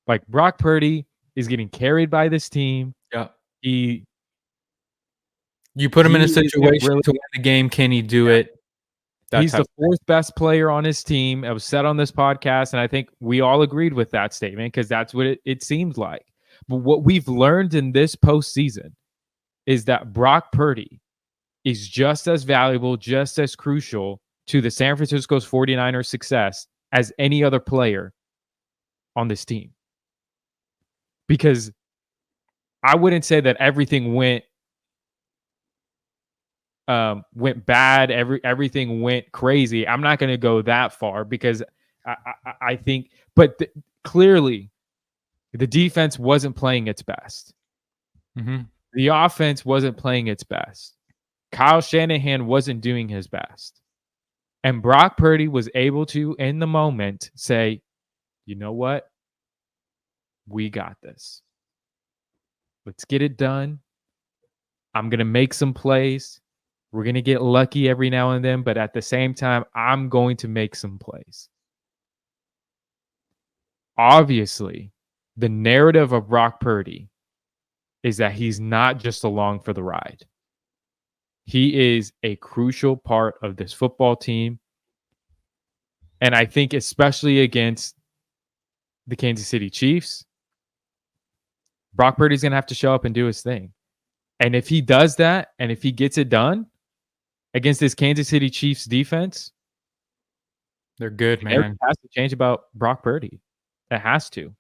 Like, Brock Purdy is getting carried by this team. Yeah. You put him in a situation to win the game. Can he do it? He's the 4th best player on his team. It was said on this podcast, and I think we all agreed with that statement because that's what it seems like. But what we've learned in this postseason is that Brock Purdy is just as valuable, just as crucial to the San Francisco 49ers' success as any other player on this team. Because I wouldn't say that everything went bad, everything went crazy. I'm not going to go that far because I think, clearly the defense wasn't playing its best. The offense wasn't playing its best. Kyle Shanahan wasn't doing his best. And Brock Purdy was able to, in the moment, say, you know what? We got this. Let's get it done. I'm going to make some plays. We're going to get lucky every now and then, but at the same time, I'm going to make some plays. Obviously, the narrative of Brock Purdy is that he's not just along for the ride. He is a crucial part of this football team. And I think especially against the Kansas City Chiefs, Brock Purdy's going to have to show up and do his thing. And if he does that, and if he gets it done against this Kansas City Chiefs defense, they're good, man. It has to change about Brock Purdy. It has to.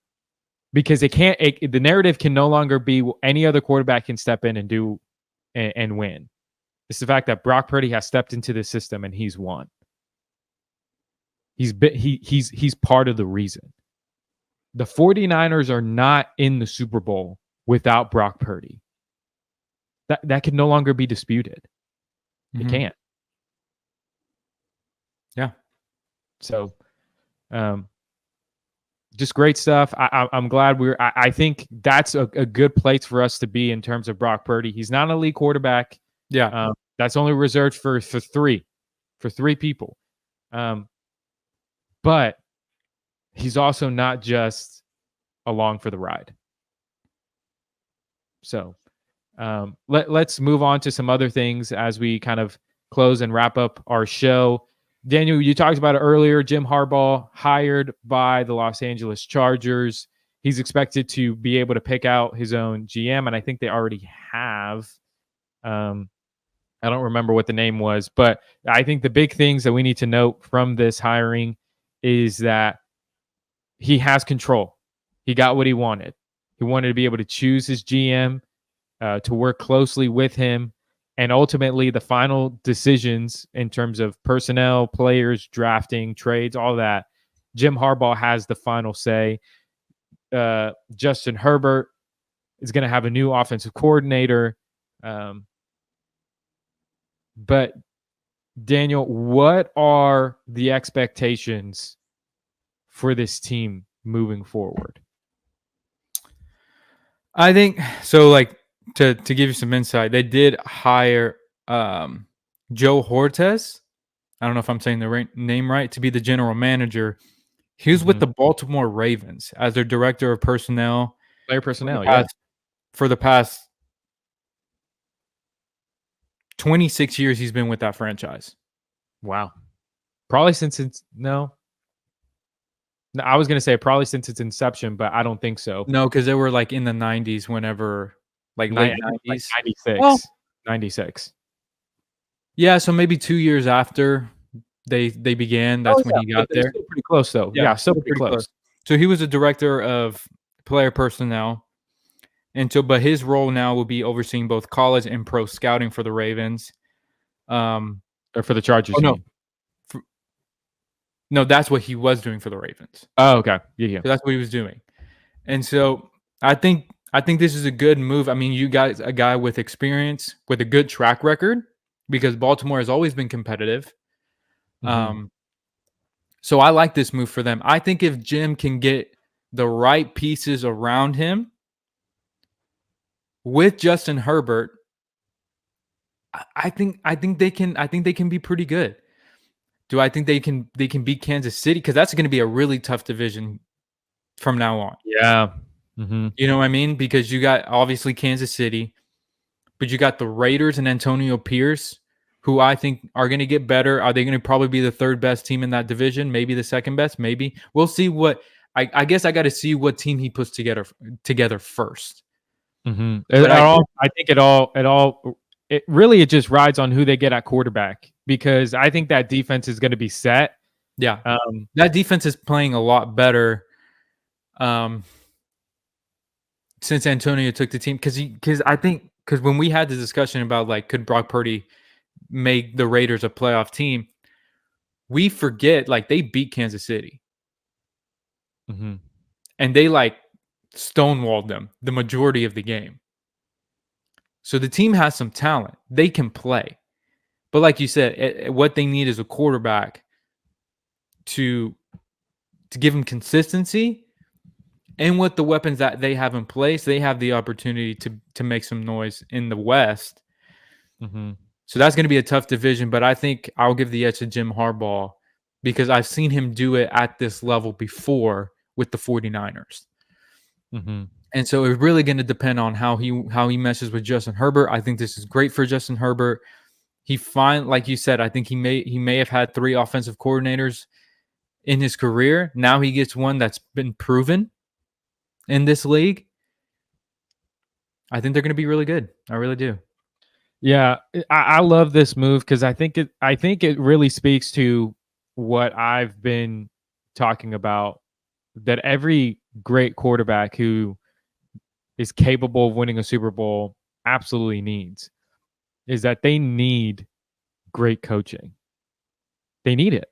Because the narrative can no longer be any other quarterback can step in and do and win. It's the fact that Brock Purdy has stepped into the system and he's won. He's part of the reason. The 49ers are not in the Super Bowl without Brock Purdy. That can no longer be disputed. It can't. Yeah. So, just great stuff. I'm glad I think that's a good place for us to be in terms of Brock Purdy. He's not an elite quarterback. Yeah. That's only reserved for three people. But he's also not just along for the ride. So let's move on to some other things as we kind of close and wrap up our show. Daniel, you talked about it earlier. Jim Harbaugh hired by the Los Angeles Chargers. He's expected to be able to pick out his own GM, and I think they already have. I don't remember what the name was, but I think the big things that we need to note from this hiring is that he has control. He got what he wanted. He wanted to be able to choose his GM, to work closely with him, and ultimately the final decisions in terms of personnel, players, drafting, trades, all that. Jim Harbaugh has the final say. Justin Herbert is going to have a new offensive coordinator. But Daniel, what are the expectations for this team moving forward? I think so. Like to give you some insight, they did hire Joe Hortes. I don't know if I'm saying the name right, to be the general manager. He was with the Baltimore Ravens as their director of personnel. Player personnel, for the past 26 years, he's been with that franchise. Wow. Probably since no, I was going to say probably since its inception, but I don't think so. No, because they were like in the 90s whenever, like late 90s. Like 96. Well, 96. Yeah, so maybe 2 years after they began, that's when he got there. Still pretty close, though. Yeah, still pretty close. So he was a director of player personnel. But his role now will be overseeing both college and pro scouting for the Ravens. Or for the Chargers. Oh, no. No, that's what he was doing for the Ravens. Oh, okay. Yeah. So that's what he was doing. And so I think this is a good move. I mean, you guys, a guy with experience, with a good track record, because Baltimore has always been competitive. So I like this move for them. I think if Jim can get the right pieces around him with Justin Herbert, I think they can be pretty good. Do I think they can beat Kansas City? Because that's going to be a really tough division from now on. Yeah. You know what I mean? Because you got obviously Kansas City, but you got the Raiders and Antonio Pierce, who I think are going to get better. Are they going to probably be the third best team in that division? Maybe the second best? Maybe. We'll see what I guess I got to see what team he puts together first. But I think it really just rides on who they get at quarterback, because I think that defense is going to be set. Yeah. That defense is playing a lot better since Antonio took the team, because when we had the discussion about like could Brock Purdy make the Raiders a playoff team, we forget like they beat Kansas City. And they like stonewalled them the majority of the game. So the team has some talent. They can play. But like you said, what they need is a quarterback to give them consistency. And with the weapons that they have in place, they have the opportunity to make some noise in the West. Mm-hmm. So that's going to be a tough division, but I think I'll give the edge to Jim Harbaugh because I've seen him do it at this level before with the 49ers. Mm-hmm. And so it's really going to depend on how he meshes with Justin Herbert. I think this is great for Justin Herbert. Like you said, I think he may have had 3 offensive coordinators in his career. Now he gets one that's been proven in this league. I think they're going to be really good. I really do. Yeah, I love this move because I think it really speaks to what I've been talking about, that every great quarterback who is capable of winning a Super Bowl absolutely needs, is that they need great coaching. They need it.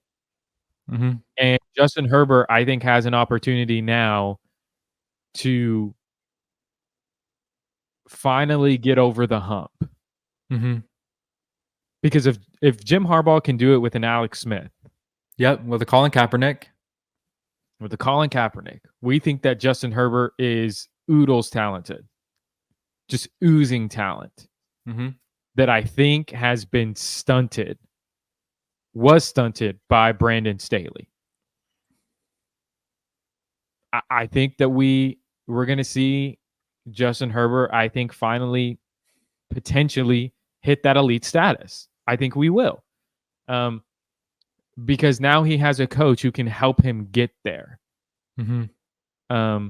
Mm-hmm. And Justin Herbert, I think, has an opportunity now to finally get over the hump. Mm-hmm. Because if Jim Harbaugh can do it with an Alex Smith, yep, with the Colin Kaepernick, we think that Justin Herbert is oodles talented, just oozing talent. Mm-hmm. That I think was stunted by Brandon Staley. I think that we're going to see Justin Herbert, I think, finally potentially hit that elite status. I think we will. Because now he has a coach who can help him get there. Mm-hmm.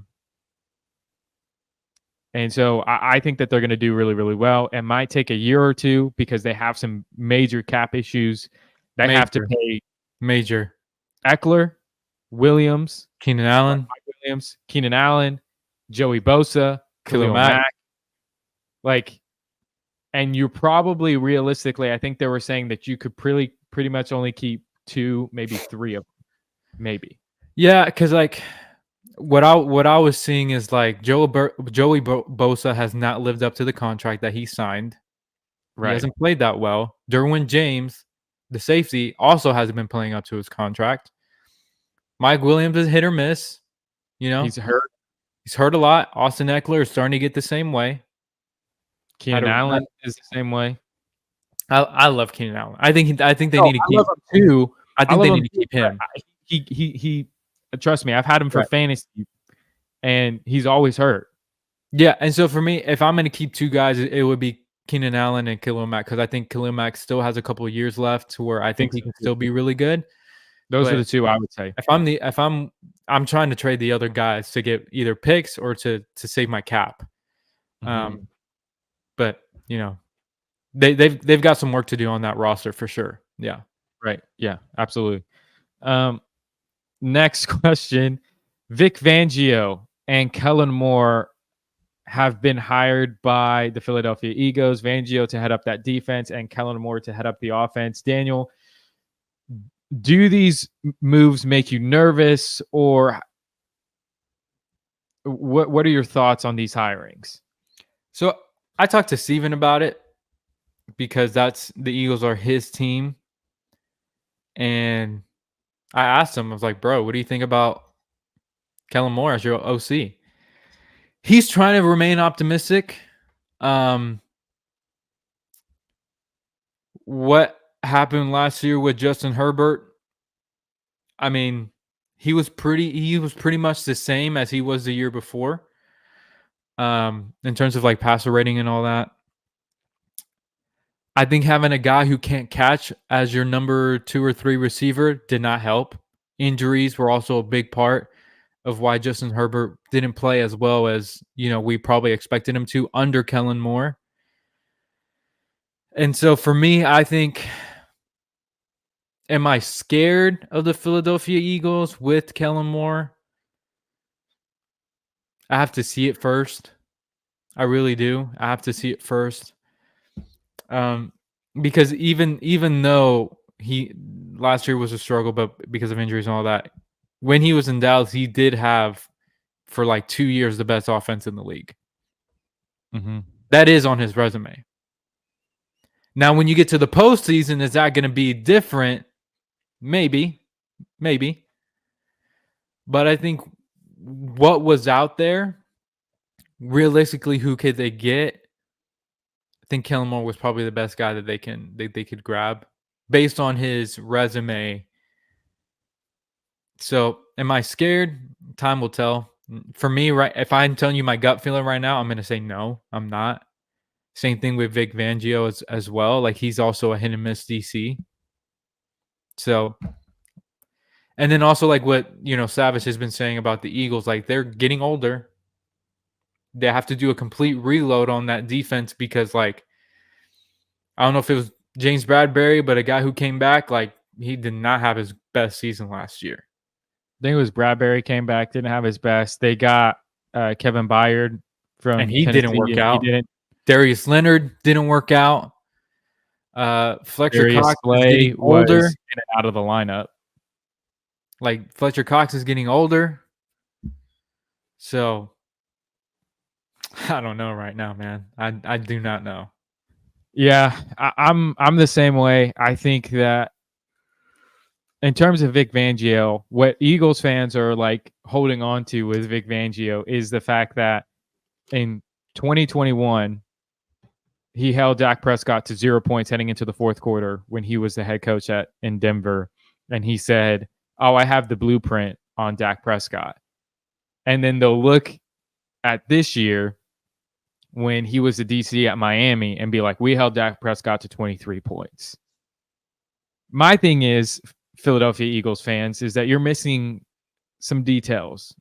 And so I think that they're going to do really, really well. It might take a year or two because they have some major cap issues. They have to pay Eckler, Williams, Keenan Allen, Joey Bosa, Khalil Mack. And you probably realistically, I think they were saying that you could pretty much only keep 2, maybe 3 of them. Maybe. Yeah, because what I was seeing is Joey Bosa has not lived up to the contract that he signed. Right. He hasn't played that well. Derwin James, the safety, also hasn't been playing up to his contract. Mike Williams is hit or miss. He's hurt. He's hurt a lot. Austin Eckler is starting to get the same way. Keenan Allen is the same way. I love Keenan Allen. I think they need to keep him too. I think they need to keep him. He trust me, I've had him for fantasy, and he's always hurt. Yeah, and so for me, if I'm going to keep 2 guys, it would be Keenan Allen and Khalil Mack, because I think Khalil Mack still has a couple of years left to where I think he can still be really good. Those are the 2 I would say. If I'm trying to trade the other guys to get either picks or to save my cap. Mm-hmm. But they've got some work to do on that roster for sure. Yeah. Right. Yeah, absolutely. Next question. Vic Fangio and Kellen Moore have been hired by the Philadelphia Eagles. Fangio to head up that defense and Kellen Moore to head up the offense. Daniel, do these moves make you nervous, or what are your thoughts on these hirings? So I talked to Steven about it because the Eagles are his team. And I asked him, I was like, bro, what do you think about Kellen Moore as your OC? He's trying to remain optimistic. What happened last year with Justin Herbert? I mean, he was pretty much the same as he was the year before. In terms of passer rating and all that. I think having a guy who can't catch as your number 2 or 3 receiver did not help. Injuries were also a big part of why Justin Herbert didn't play as well as, we probably expected him to under Kellen Moore. And so for me, I think, am I scared of the Philadelphia Eagles with Kellen Moore? I have to see it first. I really do. I have to see it first. Because even though he last year was a struggle, but because of injuries and all that, when he was in Dallas, he did have for 2 years the best offense in the league. Mm-hmm. That is on his resume. Now, when you get to the postseason, is that going to be different? Maybe. But I think what was out there, realistically, who could they get? I think Kellen Moore was probably the best guy that they could grab based on his resume. So, am I scared? Time will tell. For me, right, if I'm telling you my gut feeling right now, I'm going to say no, I'm not. Same thing with Vic Fangio as well. Like, he's also a hit and miss DC. So, and then also like what, Savage has been saying about the Eagles, like they're getting older. They have to do a complete reload on that defense because, like, I don't know if it was James Bradbury, but a guy who came back, like, he did not have his best season last year. I think it was Bradbury came back, didn't have his best. They got Kevin Byard from and he Tennessee, didn't work out. He didn't. Darius Leonard didn't work out. Fletcher Darius Cox Slay is getting older. was in and out of the lineup. Like, Fletcher Cox is getting older. So, I don't know right now, man. I do not know. Yeah, I'm the same way. I think that in terms of Vic Fangio, what Eagles fans are like holding on to with Vic Fangio is the fact that in 2021, he held Dak Prescott to 0 points heading into the fourth quarter when he was the head coach in Denver. And he said, "Oh, I have the blueprint on Dak Prescott." And then they'll look at this year when he was the DC at Miami and be like, "We held Dak Prescott to 23 points." My thing is, Philadelphia Eagles fans, is that you're missing some details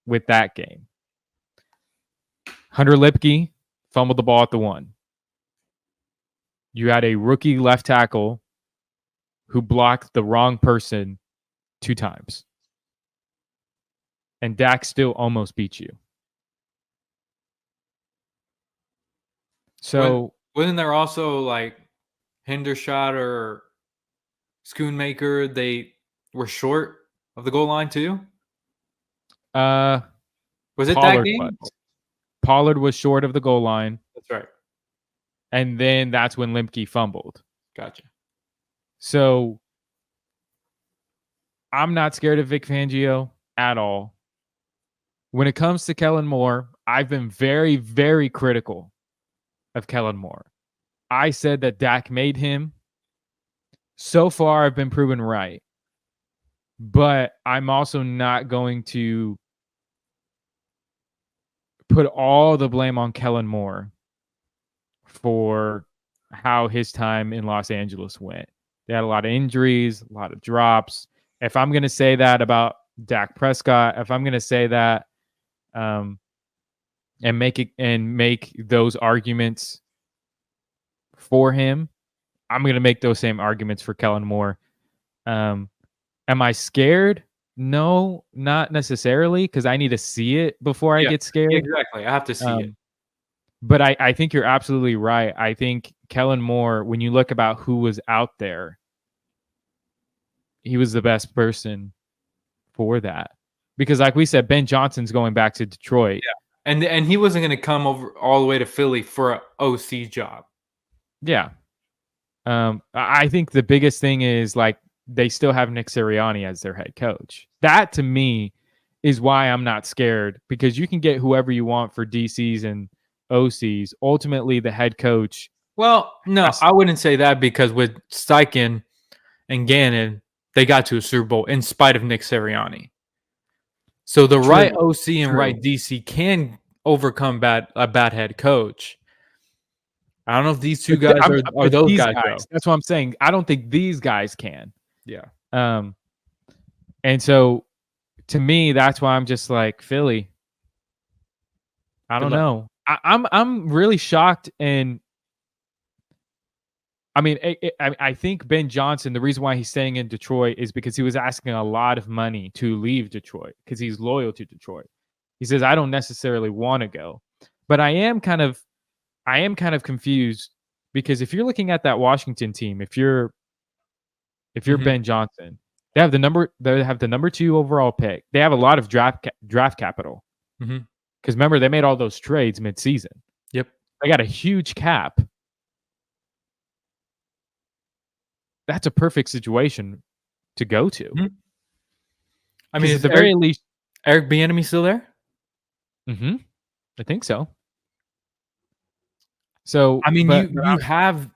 with that game. Hunter Lipke fumbled the ball at the 1. You had a rookie left tackle who blocked the wrong person 2 times. And Dak still almost beat you. So wasn't there also like Hendershot or Schoonmaker? They were short of the goal line too. Was it Pollard that game? Pollard was short of the goal line. That's right. And then that's when Limke fumbled. Gotcha. So I'm not scared of Vic Fangio at all. When it comes to Kellen Moore, I've been very, very critical of Kellen Moore. I said that Dak made him. So far, I've been proven right. But I'm also not going to put all the blame on Kellen Moore for how his time in Los Angeles went. They had a lot of injuries, a lot of drops. If I'm going to say that about Dak Prescott, if I'm going to say that and make those arguments for him, I'm going to make those same arguments for Kellen Moore. Am I scared? No, not necessarily, because I need to see it before I get scared. Exactly. I have to see it. But I think you're absolutely right. I think Kellen Moore, when you look about who was out there, he was the best person for that. Because like we said, Ben Johnson's going back to Detroit. Yeah. And he wasn't going to come over all the way to Philly for an OC job. Yeah. I think the biggest thing is like they still have Nick Sirianni as their head coach. That to me is why I'm not scared, because you can get whoever you want for DCs and OCs. Ultimately, the head coach. Well, no, I wouldn't say that, because with Steichen and Gannon, they got to a Super Bowl in spite of Nick Sirianni. So the right OC and right DC can overcome a bad head coach. I don't know if these two guys are those guys. That's what I'm saying. I don't think these guys can. Yeah. And so to me, that's why I'm just like, Philly, I don't know. I'm really shocked. And I mean, I think Ben Johnson, the reason why he's staying in Detroit is because he was asking a lot of money to leave Detroit because he's loyal to Detroit. He says, I don't necessarily want to go, but I am kind of confused, because if you're looking at that Washington team, if you're Ben Johnson, they have the number 2 overall pick. They have a lot of draft capital. Because remember, they made all those trades mid-season. Yep. They got a huge cap. That's a perfect situation to go to. Mhm. I 'Cause mean, at is the very least, Eric Bieniemy still there? I think so. So, I mean, but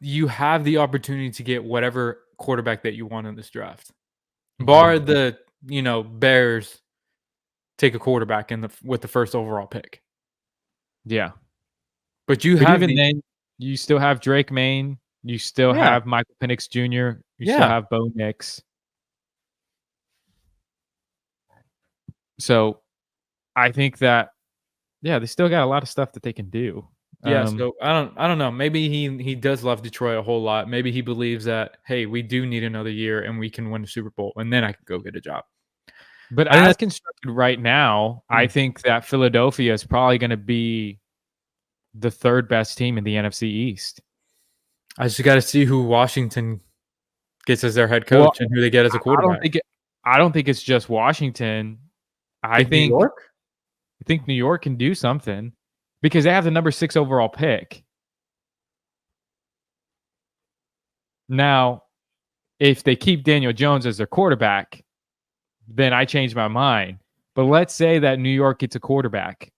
you have the opportunity to get whatever quarterback that you want in this draft. Bar the, Bears take a quarterback with the first overall pick. yeah. But you But have even then, you still have Drake Maye, you still Yeah. have Michael Penix Jr., you still Yeah. have Bo Nix. So, I think that, they still got a lot of stuff that they can do. Yeah, so I don't know. Maybe he does love Detroit a whole lot. Maybe he believes that, hey, we do need another year and we can win the Super Bowl, and then I can go get a job. But I think as that's constructed right now, I think that Philadelphia is probably gonna be the 3rd best team in the NFC East. I just got to see who Washington gets as their head Well, coach and who they get as a quarterback. I don't think it's just Washington. I New think York? New York can do something because they have the number 6 overall pick. Now, if they keep Daniel Jones as their quarterback, then I change my mind. But let's say that New York gets a quarterback.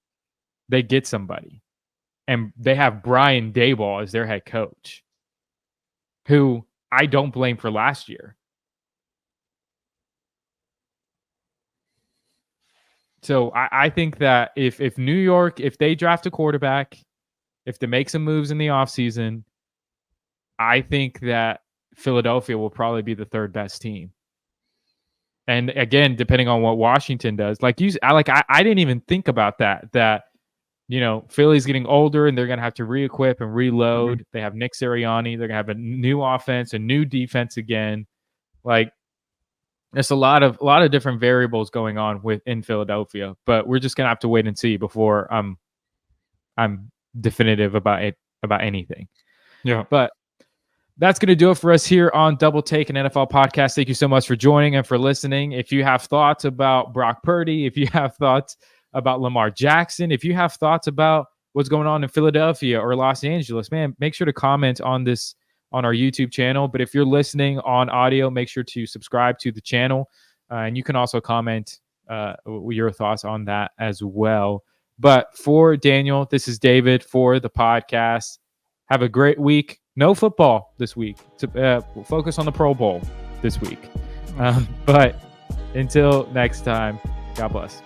They get somebody. And they have Brian Daboll as their head coach, who I don't blame for last year. So I think that if New York, if they draft a quarterback, if they make some moves in the offseason, I think that Philadelphia will probably be the 3rd best team. And again, depending on what Washington does, I didn't even think about that, Philly's getting older and they're going to have to re-equip and reload. They have Nick Sirianni. They're going to have a new offense, a new defense again. There's a lot of different variables going on in Philadelphia, but we're just going to have to wait and see before I'm definitive about anything. Yeah. But that's going to do it for us here on Double Take, an NFL podcast. Thank you so much for joining and for listening. If you have thoughts about Brock Purdy, if you have thoughts about Lamar Jackson, if you have thoughts about what's going on in Philadelphia or Los Angeles, man, make sure to comment on this on our YouTube channel. But if you're listening on audio, make sure to subscribe to the channel. And you can also comment your thoughts on that as well. But for Daniel, this is David for the podcast. Have a great week. No football this week. We'll focus on the Pro Bowl this week. But until next time, God bless.